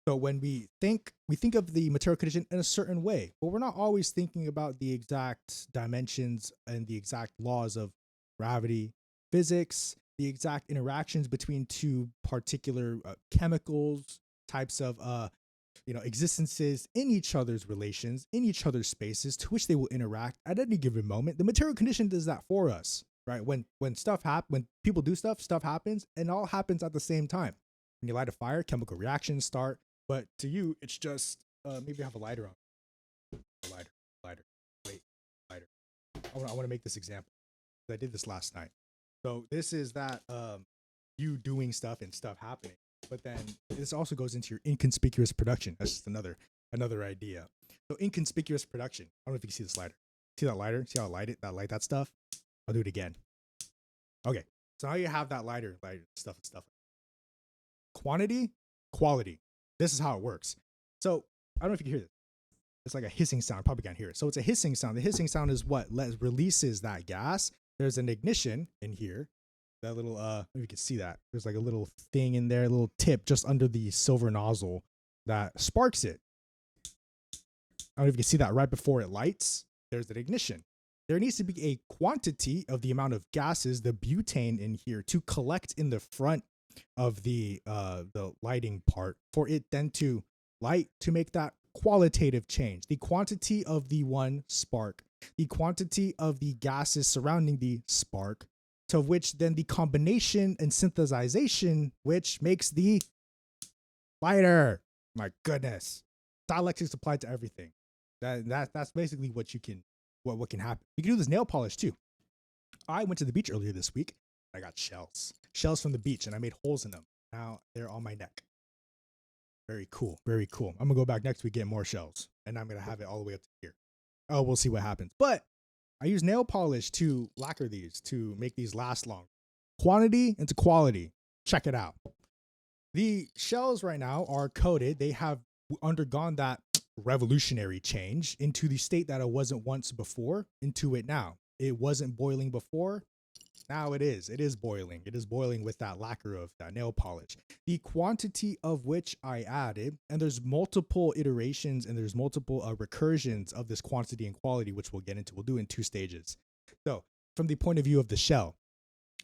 So when we think of the material condition in a certain way, but we're not always thinking about the exact dimensions and the exact laws of gravity, physics, the exact interactions between two particular chemicals, types of existences in each other's relations, in each other's spaces, to which they will interact at any given moment. The material condition does that for us, right? When stuff happens, when people do stuff happens, and it all happens at the same time. When you light a fire, chemical reactions start. But to you, it's just maybe I have a lighter on. A lighter. Wait, lighter. I want to make this example. I did this last night. So this is that you doing stuff and stuff happening. But then this also goes into your inconspicuous production. That's just another idea. So inconspicuous production. I don't know if you can see this lighter. See that lighter? See how I light that stuff? I'll do it again. Okay. So now you have that lighter stuff. Quantity, quality. This is how it works. So I don't know if you can hear this. It's like a hissing sound. Probably can't hear it. So it's a hissing sound. The hissing sound is what releases that gas. There's an ignition in here. That little, if you can see that. There's like a little thing in there, a little tip just under the silver nozzle that sparks it. I don't know if you can see that right before it lights. There's an ignition. There needs to be a quantity of the amount of gases, the butane in here, to collect in the front of the lighting part for it then to light, to make that qualitative change. The quantity of the one spark, the quantity of the gases surrounding the spark, to which then the combination and synthesization, which makes the lighter. My goodness. Dialectics applied to everything. That's basically what can happen. You can do this nail polish too. I went to the beach earlier this week. I got shells from the beach, and I made holes in them. Now they're on my neck. Very cool. Very cool. I'm gonna go back next week, get more shells, and I'm gonna have it all the way up to here. Oh, we'll see what happens. But I use nail polish to lacquer these, to make these last long. Quantity into quality. Check it out. The shells right now are coated. They have undergone that revolutionary change into the state that it wasn't once before, into it now. It wasn't boiling before. Now it is. It is boiling. It is boiling with that lacquer of that nail polish. The quantity of which I added, and there's multiple iterations and there's multiple recursions of this quantity and quality, which we'll get into. We'll do it in 2 stages. So, from the point of view of the shell,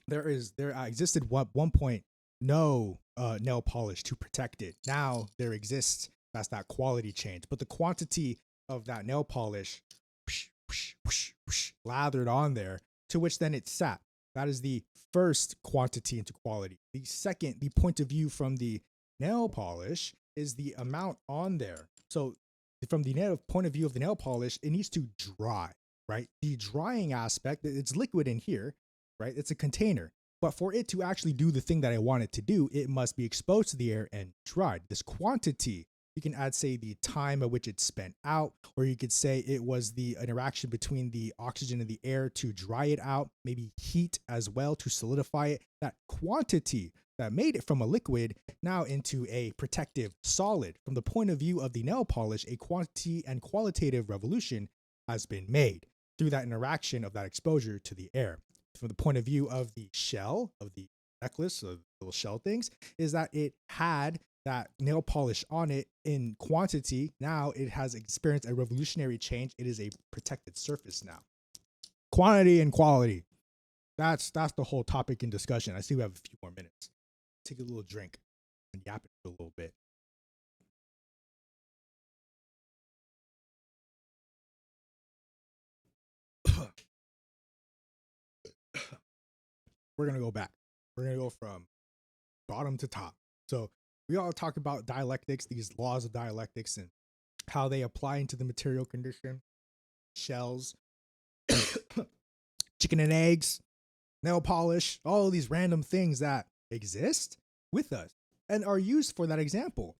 there existed at one point no nail polish to protect it. Now there exists. That's that quality change. But the quantity of that nail polish lathered on there, to which then it sat. That is the first quantity into quality. The second, the point of view from the nail polish is the amount on there. So from the point of view of the nail polish, it needs to dry, right? The drying aspect, it's liquid in here, right? It's a container. But for it to actually do the thing that I want it to do, it must be exposed to the air and dried. This quantity, you can add, say, the time at which it's spent out, or you could say it was the interaction between the oxygen and the air to dry it out, maybe heat as well to solidify it. That quantity that made it from a liquid now into a protective solid. From the point of view of the nail polish, a quantity and qualitative revolution has been made through that interaction of that exposure to the air. From the point of view of the shell, of the necklace, of little shell things, is that it had that nail polish on it in quantity. Now it has experienced a revolutionary change. It is a protected surface now. Quantity and quality. That's the whole topic in discussion. I see we have a few more minutes. Take a little drink and yap it for a little bit. We're going to go back. We're going to go from bottom to top. So we all talk about dialectics, these laws of dialectics and how they apply into the material condition, shells, chicken and eggs, nail polish, all of these random things that exist with us and are used for that example.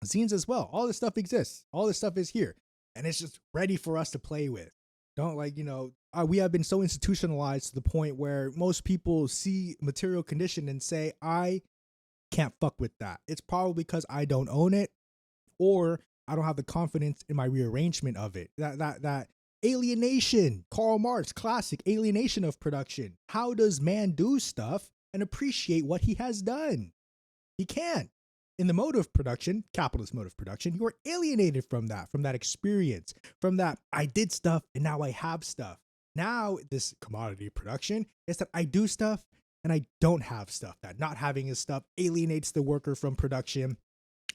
Zines as well. All this stuff exists. All this stuff is here. And it's just ready for us to play with. Don't we have been so institutionalized to the point where most people see material condition and say, I can't fuck with that. It's probably because I don't own it or I don't have the confidence in my rearrangement of it. That alienation, Karl Marx, classic alienation of production. How does man do stuff and appreciate what he has done? He can't. In the mode of production, capitalist mode of production, you are alienated from that experience, from that I did stuff and now I have stuff. Now this commodity production is that I do stuff and I don't have stuff. That not having his stuff alienates the worker from production,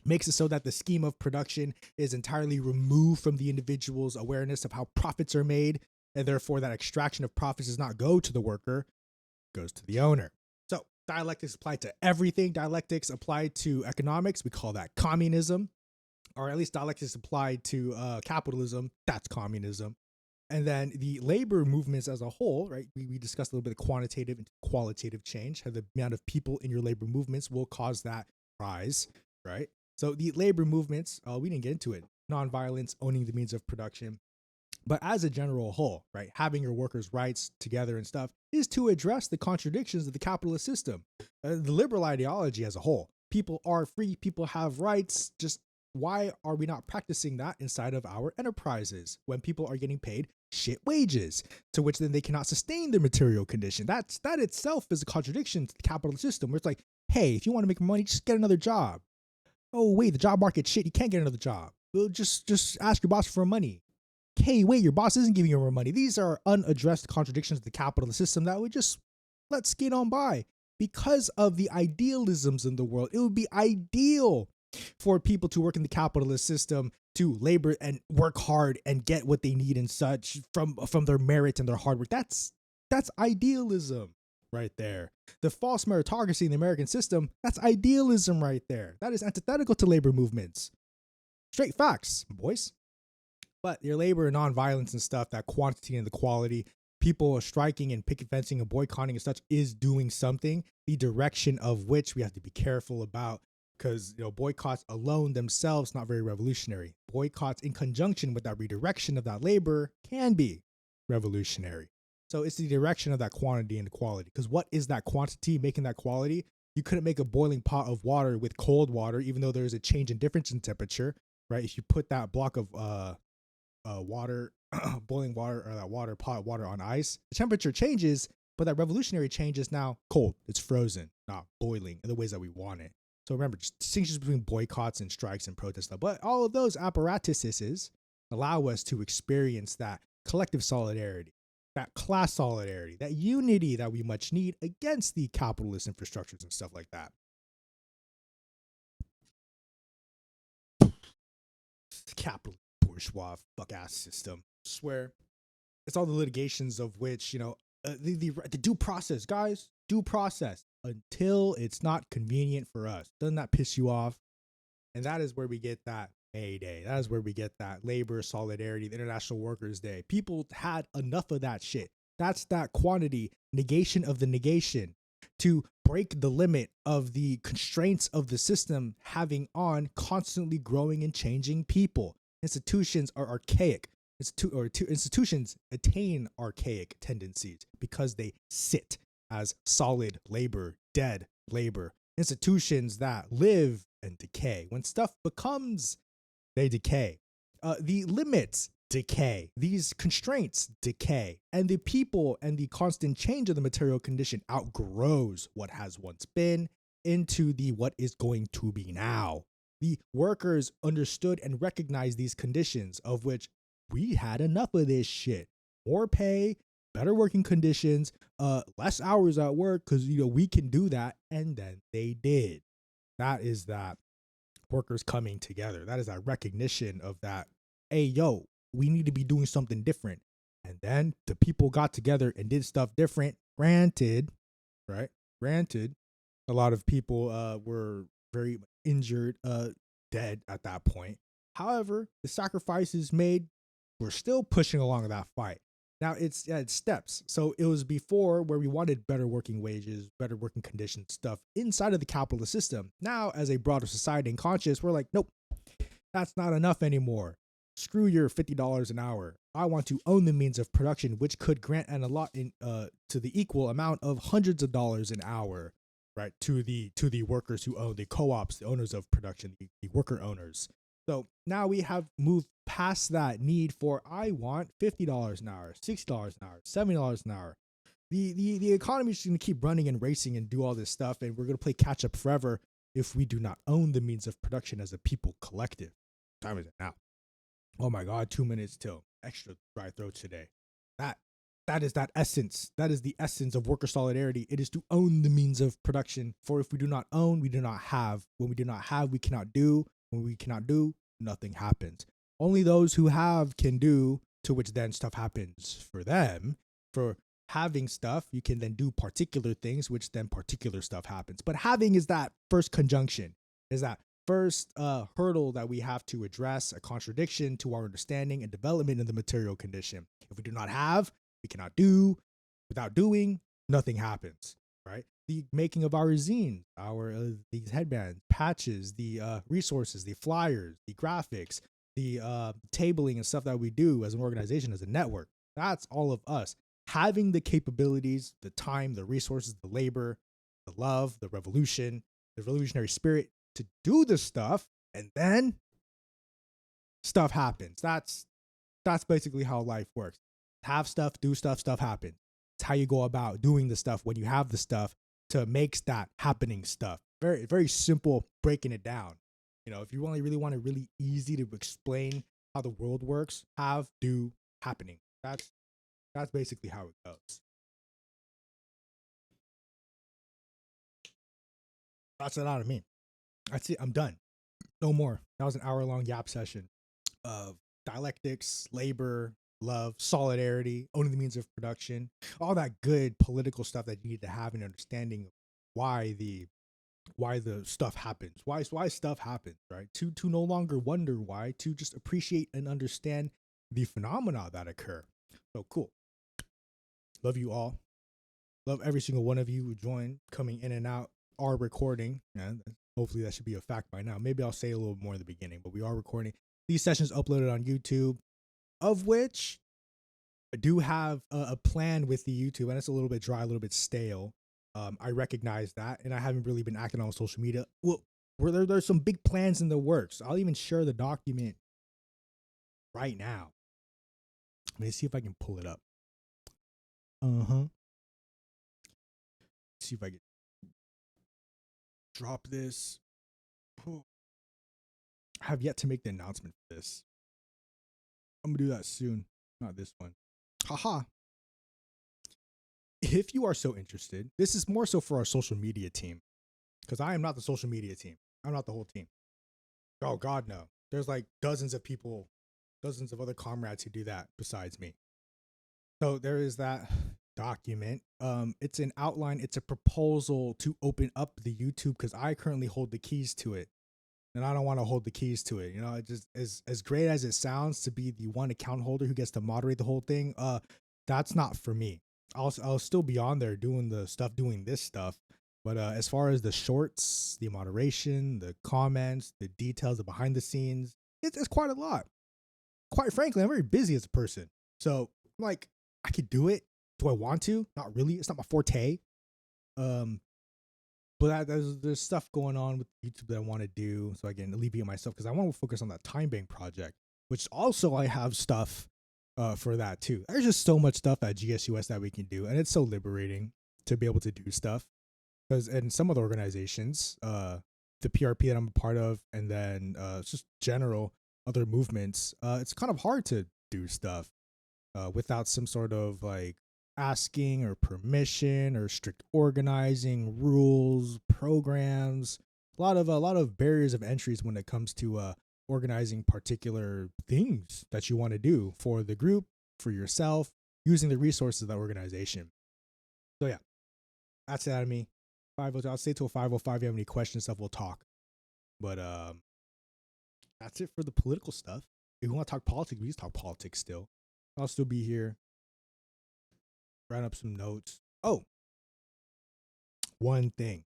makes it so that the scheme of production is entirely removed from the individual's awareness of how profits are made, and therefore that extraction of profits does not go to the worker, it goes to the owner. So dialectics apply to everything. Dialectics apply to economics. We call that communism, or at least dialectics apply to capitalism. That's communism. And then the labor movements as a whole, right? We discussed a little bit of quantitative and qualitative change. How the amount of people in your labor movements will cause that rise, right? So the labor movements, we didn't get into it. Nonviolence, owning the means of production. But as a general whole, right, having your workers' rights together and stuff is to address the contradictions of the capitalist system. The liberal ideology as a whole. People are free, people have rights. Just why are we not practicing that inside of our enterprises when people are getting paid shit wages, to which then they cannot sustain their material condition? That itself is a contradiction to the capitalist system, where it's like, hey, if you want to make money, just get another job. Oh, wait, the job market's shit. You can't get another job. Well, just ask your boss for money. Hey, wait, your boss isn't giving you more money. These are unaddressed contradictions of the capitalist system that we just let skate on by. Because of the idealisms in the world, it would be ideal for people to work in the capitalist system, to labor and work hard and get what they need and such from their merit and their hard work. That's idealism right there. The false meritocracy in the American system, that's idealism right there. That is antithetical to labor movements. Straight facts, boys. But your labor and nonviolence and stuff, that quantity and the quality, people striking and picket fencing and boycotting and such is doing something, the direction of which we have to be careful about, because boycotts alone themselves not very revolutionary. Boycotts in conjunction with that redirection of that labor can be revolutionary. So it's the direction of that quantity and quality. Because what is that quantity making that quality? You couldn't make a boiling pot of water with cold water, even though there's a change in difference in temperature, right? If you put that block of water, boiling water, or that water pot water on ice, the temperature changes, but that revolutionary change is now cold. It's frozen, not boiling in the ways that we want it. So remember, just distinctions between boycotts and strikes and protests, but all of those apparatuses allow us to experience that collective solidarity, that class solidarity, that unity that we much need against the capitalist infrastructures and stuff like that. Capitalist bourgeois fuck ass system. I swear, it's all the litigations of which, the due process, guys, due process until it's not convenient for us. Doesn't that piss you off? And that is where we get that MayDay. That is where we get that labor solidarity, the International Workers' Day. People had enough of that shit. That's that quantity negation of the negation to break the limit of the constraints of the system having on constantly growing and changing people. Institutions are archaic. Institutions attain archaic tendencies because they sit as solid labor, dead labor. Institutions that live and decay. When stuff becomes, they decay. The limits decay. These constraints decay. And the people and the constant change of the material condition outgrows what has once been into the what is going to be now. The workers understood and recognized these conditions of which we had enough of this shit. More pay, better working conditions, less hours at work because we can do that. And then they did. That is that workers coming together. That is that recognition of that, hey, yo, we need to be doing something different. And then the people got together and did stuff different. Granted, right? Granted, a lot of people were very injured, dead at that point. However, the sacrifices made, we're still pushing along that fight. Now it's steps. So it was before where we wanted better working wages, better working conditions, stuff inside of the capitalist system. Now, as a broader society and conscious, we're like, nope, that's not enough anymore. Screw your $50 an hour. I want to own the means of production, which could grant an allot to the equal amount of hundreds of dollars an hour, right? To the workers who own the co-ops, the owners of production, the worker owners. So now we have moved past that need for, I want $50 an hour, $60 an hour, $70 an hour. The economy is going to keep running and racing and do all this stuff, and we're going to play catch up forever if we do not own the means of production as a people collective. What time is it now? Oh my God, 2 minutes till. Extra dry throat today. That is that essence. That is the essence of worker solidarity. It is to own the means of production. For if we do not own, we do not have. When we do not have, we cannot do. When we cannot do, nothing happens. Only those who have can do, to which then stuff happens for them. For having stuff, you can then do particular things, which then particular stuff happens. But having is that first conjunction, is that first hurdle that we have to address, a contradiction to our understanding and development in the material condition. If we do not have, we cannot do. Without doing, nothing happens, right? The making of our zines, these headbands, patches, the resources, the flyers, the graphics, the tabling and stuff that we do as an organization, as a network. That's all of us. Having the capabilities, the time, the resources, the labor, the love, the revolution, the revolutionary spirit to do the stuff, and then stuff happens. That's basically how life works. Have stuff, do stuff, stuff happens. It's how you go about doing the stuff when you have the stuff to make that happening stuff. Very, very simple breaking it down. If you really want it really easy to explain how the world works, have, do, happening. That's basically how it goes. That's it out of me. That's it. I'm done. No more. That was an hour-long yap session of dialectics, labor, love, solidarity, owning the means of production, all that good political stuff that you need to have an understanding of why the stuff happens, why stuff happens, right? To no longer wonder why, to just appreciate and understand the phenomena that occur. So cool. Love you all. Love every single one of you who join, coming in and out, are recording. And hopefully that should be a fact by now. Maybe I'll say a little more in the beginning, but we are recording. These sessions uploaded on YouTube, of which I do have a plan with the YouTube, and it's a little bit dry, a little bit stale. I recognize that, and I haven't really been acting on social media. Well, there's some big plans in the works. I'll even share the document right now. Let me see if I can pull it up. See if I can drop this. I have yet to make the announcement for this. I'm gonna do that soon. Not this one. Haha. If you are so interested, this is more so for our social media team, because I am not the social media team. I'm not the whole team. Oh God, no. There's like dozens of people, dozens of other comrades who do that besides me. So there is that document. It's an outline. It's a proposal to open up the YouTube, because I currently hold the keys to it, and I don't want to hold the keys to it. You know, it just as great as it sounds to be the one account holder who gets to moderate the whole thing. That's not for me. I'll still be on there doing the stuff, doing this stuff. But as far as the shorts, the moderation, the comments, the details, the behind the scenes, it's quite a lot. Quite frankly, I'm very busy as a person. So I'm like, I could do it. Do I want to? Not really. It's not my forte. But there's stuff going on with YouTube that I want to do, so I can alleviate myself, because I want to focus on that time bank project, which also I have stuff for that too. There's just so much stuff at GSUS that we can do, and it's so liberating to be able to do stuff. Because in some of the organizations, the PRP that I'm a part of, and then just general other movements, it's kind of hard to do stuff without some sort of like asking or permission or strict organizing rules, programs. A lot of barriers of entries when it comes to organizing particular things that you want to do for the group, for yourself, using the resources of that organization. So yeah, that's it out of me. 502. I'll stay till 5:05. If you have any questions, stuff, we'll talk. But that's it for the political stuff. If you want to talk politics, we just talk politics still. I'll still be here. Write up some notes. Oh, one thing.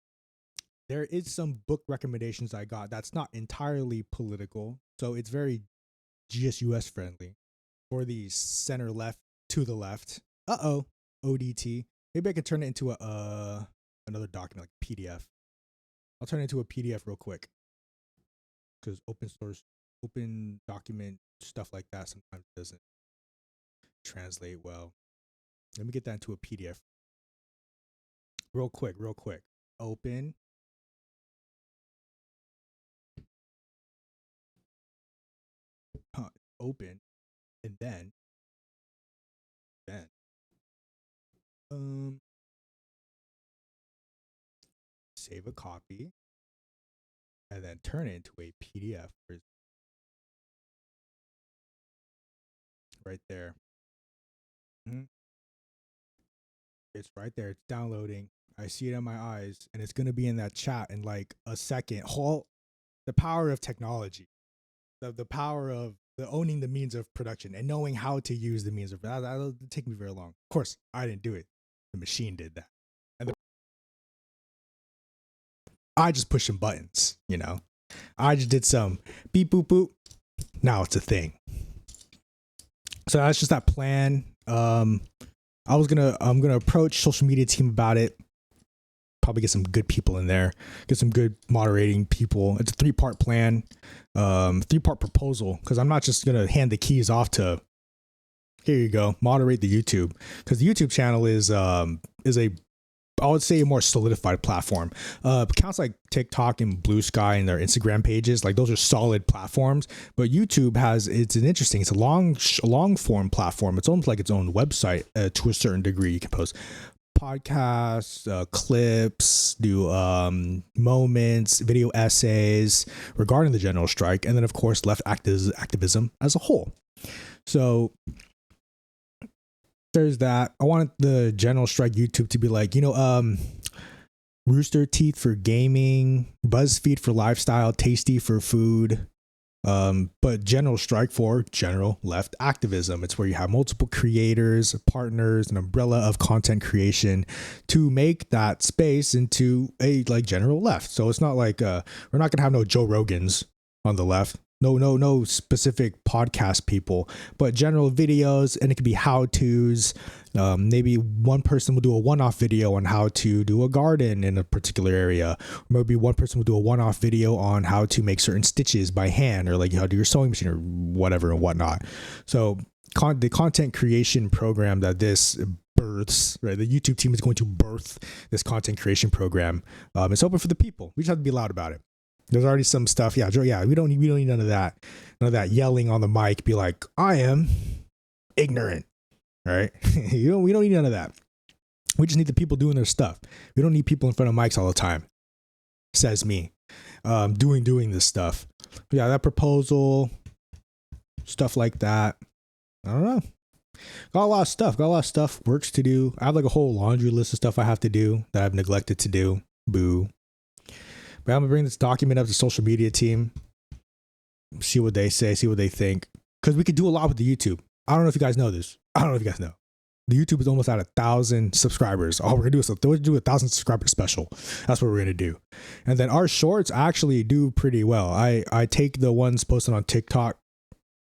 There is some book recommendations I got that's not entirely political, so it's very GSUS friendly for the center left to the left. ODT. Maybe I could turn it into another document, like PDF. I'll turn it into a PDF real quick, because open source, open document stuff like that sometimes doesn't translate well. Let me get that into a PDF real quick. Open. Open, and then save a copy, and then turn it into a PDF right there. It's right there. It's downloading. I see it in my eyes, and it's going to be in that chat in like a second. The power of technology, the power of owning the means of production and knowing how to use the means of that'll take me very long. Of course, I didn't do it. The machine did that. And I just pushed some buttons, you know. I just did some beep boop boop. Now it's a thing. So that's just that plan. I'm gonna approach social media team about it. Probably get some good people in there, get some good moderating people. It's a 3-part plan, 3-part proposal, because I'm not just gonna hand the keys off to, here you go, moderate the YouTube, because the YouTube channel is a, I would say, a more solidified platform. Accounts like TikTok and Blue Sky and their Instagram pages, like those are solid platforms. But YouTube it's a long form platform. It's almost like its own website to a certain degree. You can post podcasts, clips, do moments, video essays regarding the general strike, and then of course left activism as a whole. So there's that. I wanted the general strike YouTube to be like, Rooster Teeth for gaming, BuzzFeed for lifestyle, Tasty for food, but general strike for general left activism. It's where you have multiple creators, partners, an umbrella of content creation to make that space into a like general left. So it's not like we're not gonna have no Joe Rogans on the left. No specific podcast people, but general videos, and it could be how to's. Maybe one person will do a one-off video on how to do a garden in a particular area. Maybe one person will do a one-off video on how to make certain stitches by hand, or like how to do your sewing machine or whatever and whatnot. So the content creation program that this births, right? The YouTube team is going to birth this content creation program. It's open for the people. We just have to be loud about it. There's already some stuff. Yeah, we don't need none of that. None of that yelling on the mic. Be like, I am ignorant. All right. We don't need none of that. We just need the people doing their stuff. We don't need people in front of mics all the time. Says me. Doing this stuff. But yeah, that proposal, stuff like that. I don't know. Got a lot of stuff. Works to do. I have like a whole laundry list of stuff I have to do that I've neglected to do. Boo. But I'm gonna bring this document up to the social media team, see what they say, see what they think, because we could do a lot with the YouTube. I don't know if you guys know this. I don't know if you guys know. The YouTube is almost at 1,000 subscribers. All we're gonna do is do a 1,000 subscriber special. That's what we're gonna do. And then our shorts actually do pretty well. I take the ones posted on TikTok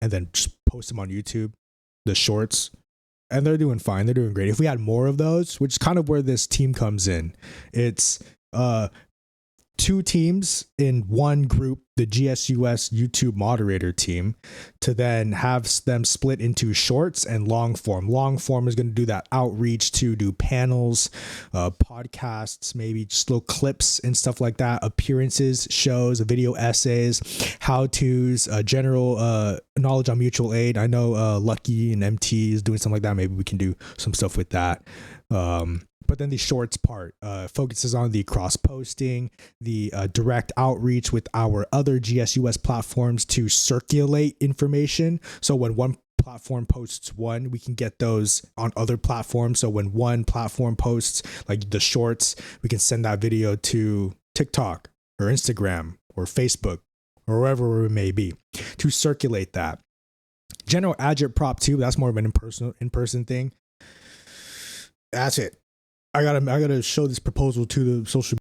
and then just post them on YouTube, the shorts, and they're doing fine. They're doing great. If we had more of those, which is kind of where this team comes in, it's two teams in one group, the GSUS YouTube moderator team, to then have them split into shorts and long form. Long form is going to do that outreach to do panels, podcasts, maybe just little clips and stuff like that, appearances, shows, video essays, how-tos, general knowledge on mutual aid. I know Lucky and MT is doing something like that. Maybe we can do some stuff with that. But then the shorts part focuses on the cross-posting, the direct outreach with our other GSUS platforms to circulate information. So when one platform posts one, we can get those on other platforms. So when one platform posts like the shorts, we can send that video to TikTok or Instagram or Facebook or wherever it may be to circulate that. General agitprop too, that's more of an in-person thing. That's it. I gotta show this proposal to the social.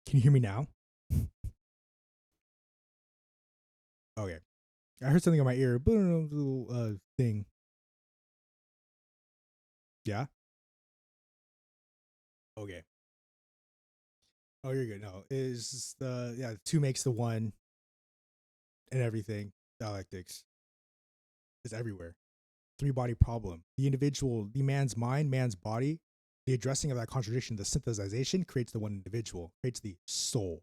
Can you hear me now? Okay. I heard something in my ear. Little thing. Yeah. Okay. Oh, you're good. No, is the two makes the one and everything. Dialectics is everywhere. Three body problem. The individual, the man's mind, man's body. The addressing of that contradiction, the synthesization creates the one individual, creates the soul.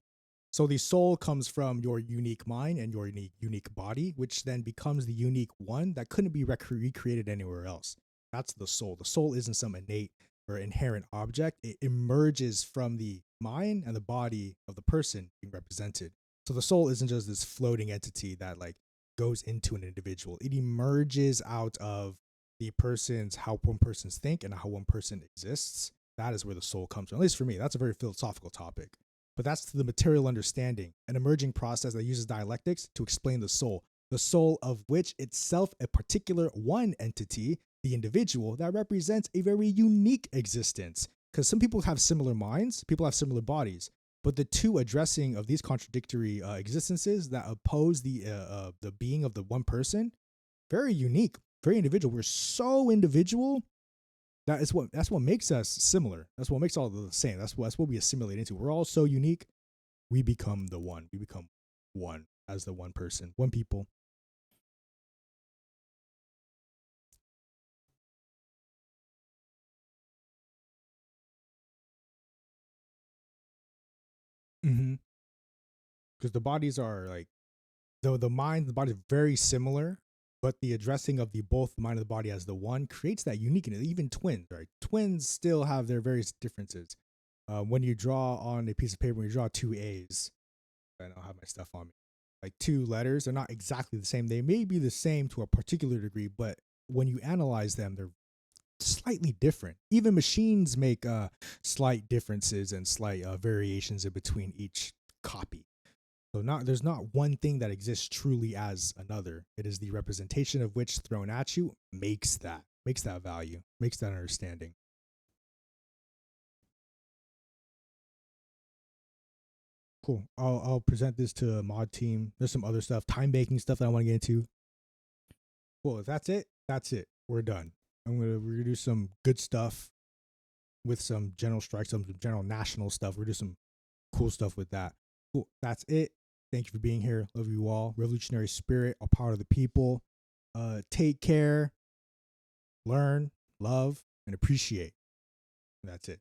So the soul comes from your unique mind and your unique body, which then becomes the unique one that couldn't be recreated anywhere else. That's the soul. The soul isn't some innate or inherent object. It emerges from the mind and the body of the person being represented. So the soul isn't just this floating entity that like goes into an individual. It emerges out of the person's how one person's think and how one person exists. That is where the soul comes from. At least for me, that's a very philosophical topic. But that's the material understanding, an emerging process that uses dialectics to explain the soul of which itself a particular one entity, the individual, that represents a very unique existence. Because some people have similar minds, people have similar bodies, but the two addressing of these contradictory existences that oppose the being of the one person, very unique, very individual. We're so individual. That's what makes us similar. That's what makes all the same. That's what we assimilate into. We're all so unique. We become the one. We become one as the one person, one people. because the bodies are like the mind, the body is very similar, but the addressing of the both the mind and the body as the one creates that uniqueness. Even twins, right? Twins still have their various differences. When you draw on a piece of paper, when you draw two A's, I don't have my stuff on me. Like two letters, they're not exactly the same. They may be the same to a particular degree, but when you analyze them, they're slightly different. Even machines make slight differences and slight variations in between each copy. So there's not one thing that exists truly as another. It is the representation of which thrown at you makes that value, makes that understanding. Cool. I'll present this to a mod team. There's some other stuff, time banking stuff that I want to get into. Well, if that's it, that's it. We're done. We're gonna do some good stuff with some general strikes, some general national stuff. We're gonna do some cool stuff with that. Cool. That's it. Thank you for being here. Love you all. Revolutionary spirit, a part of the people. Take care, learn, love, and appreciate. And that's it.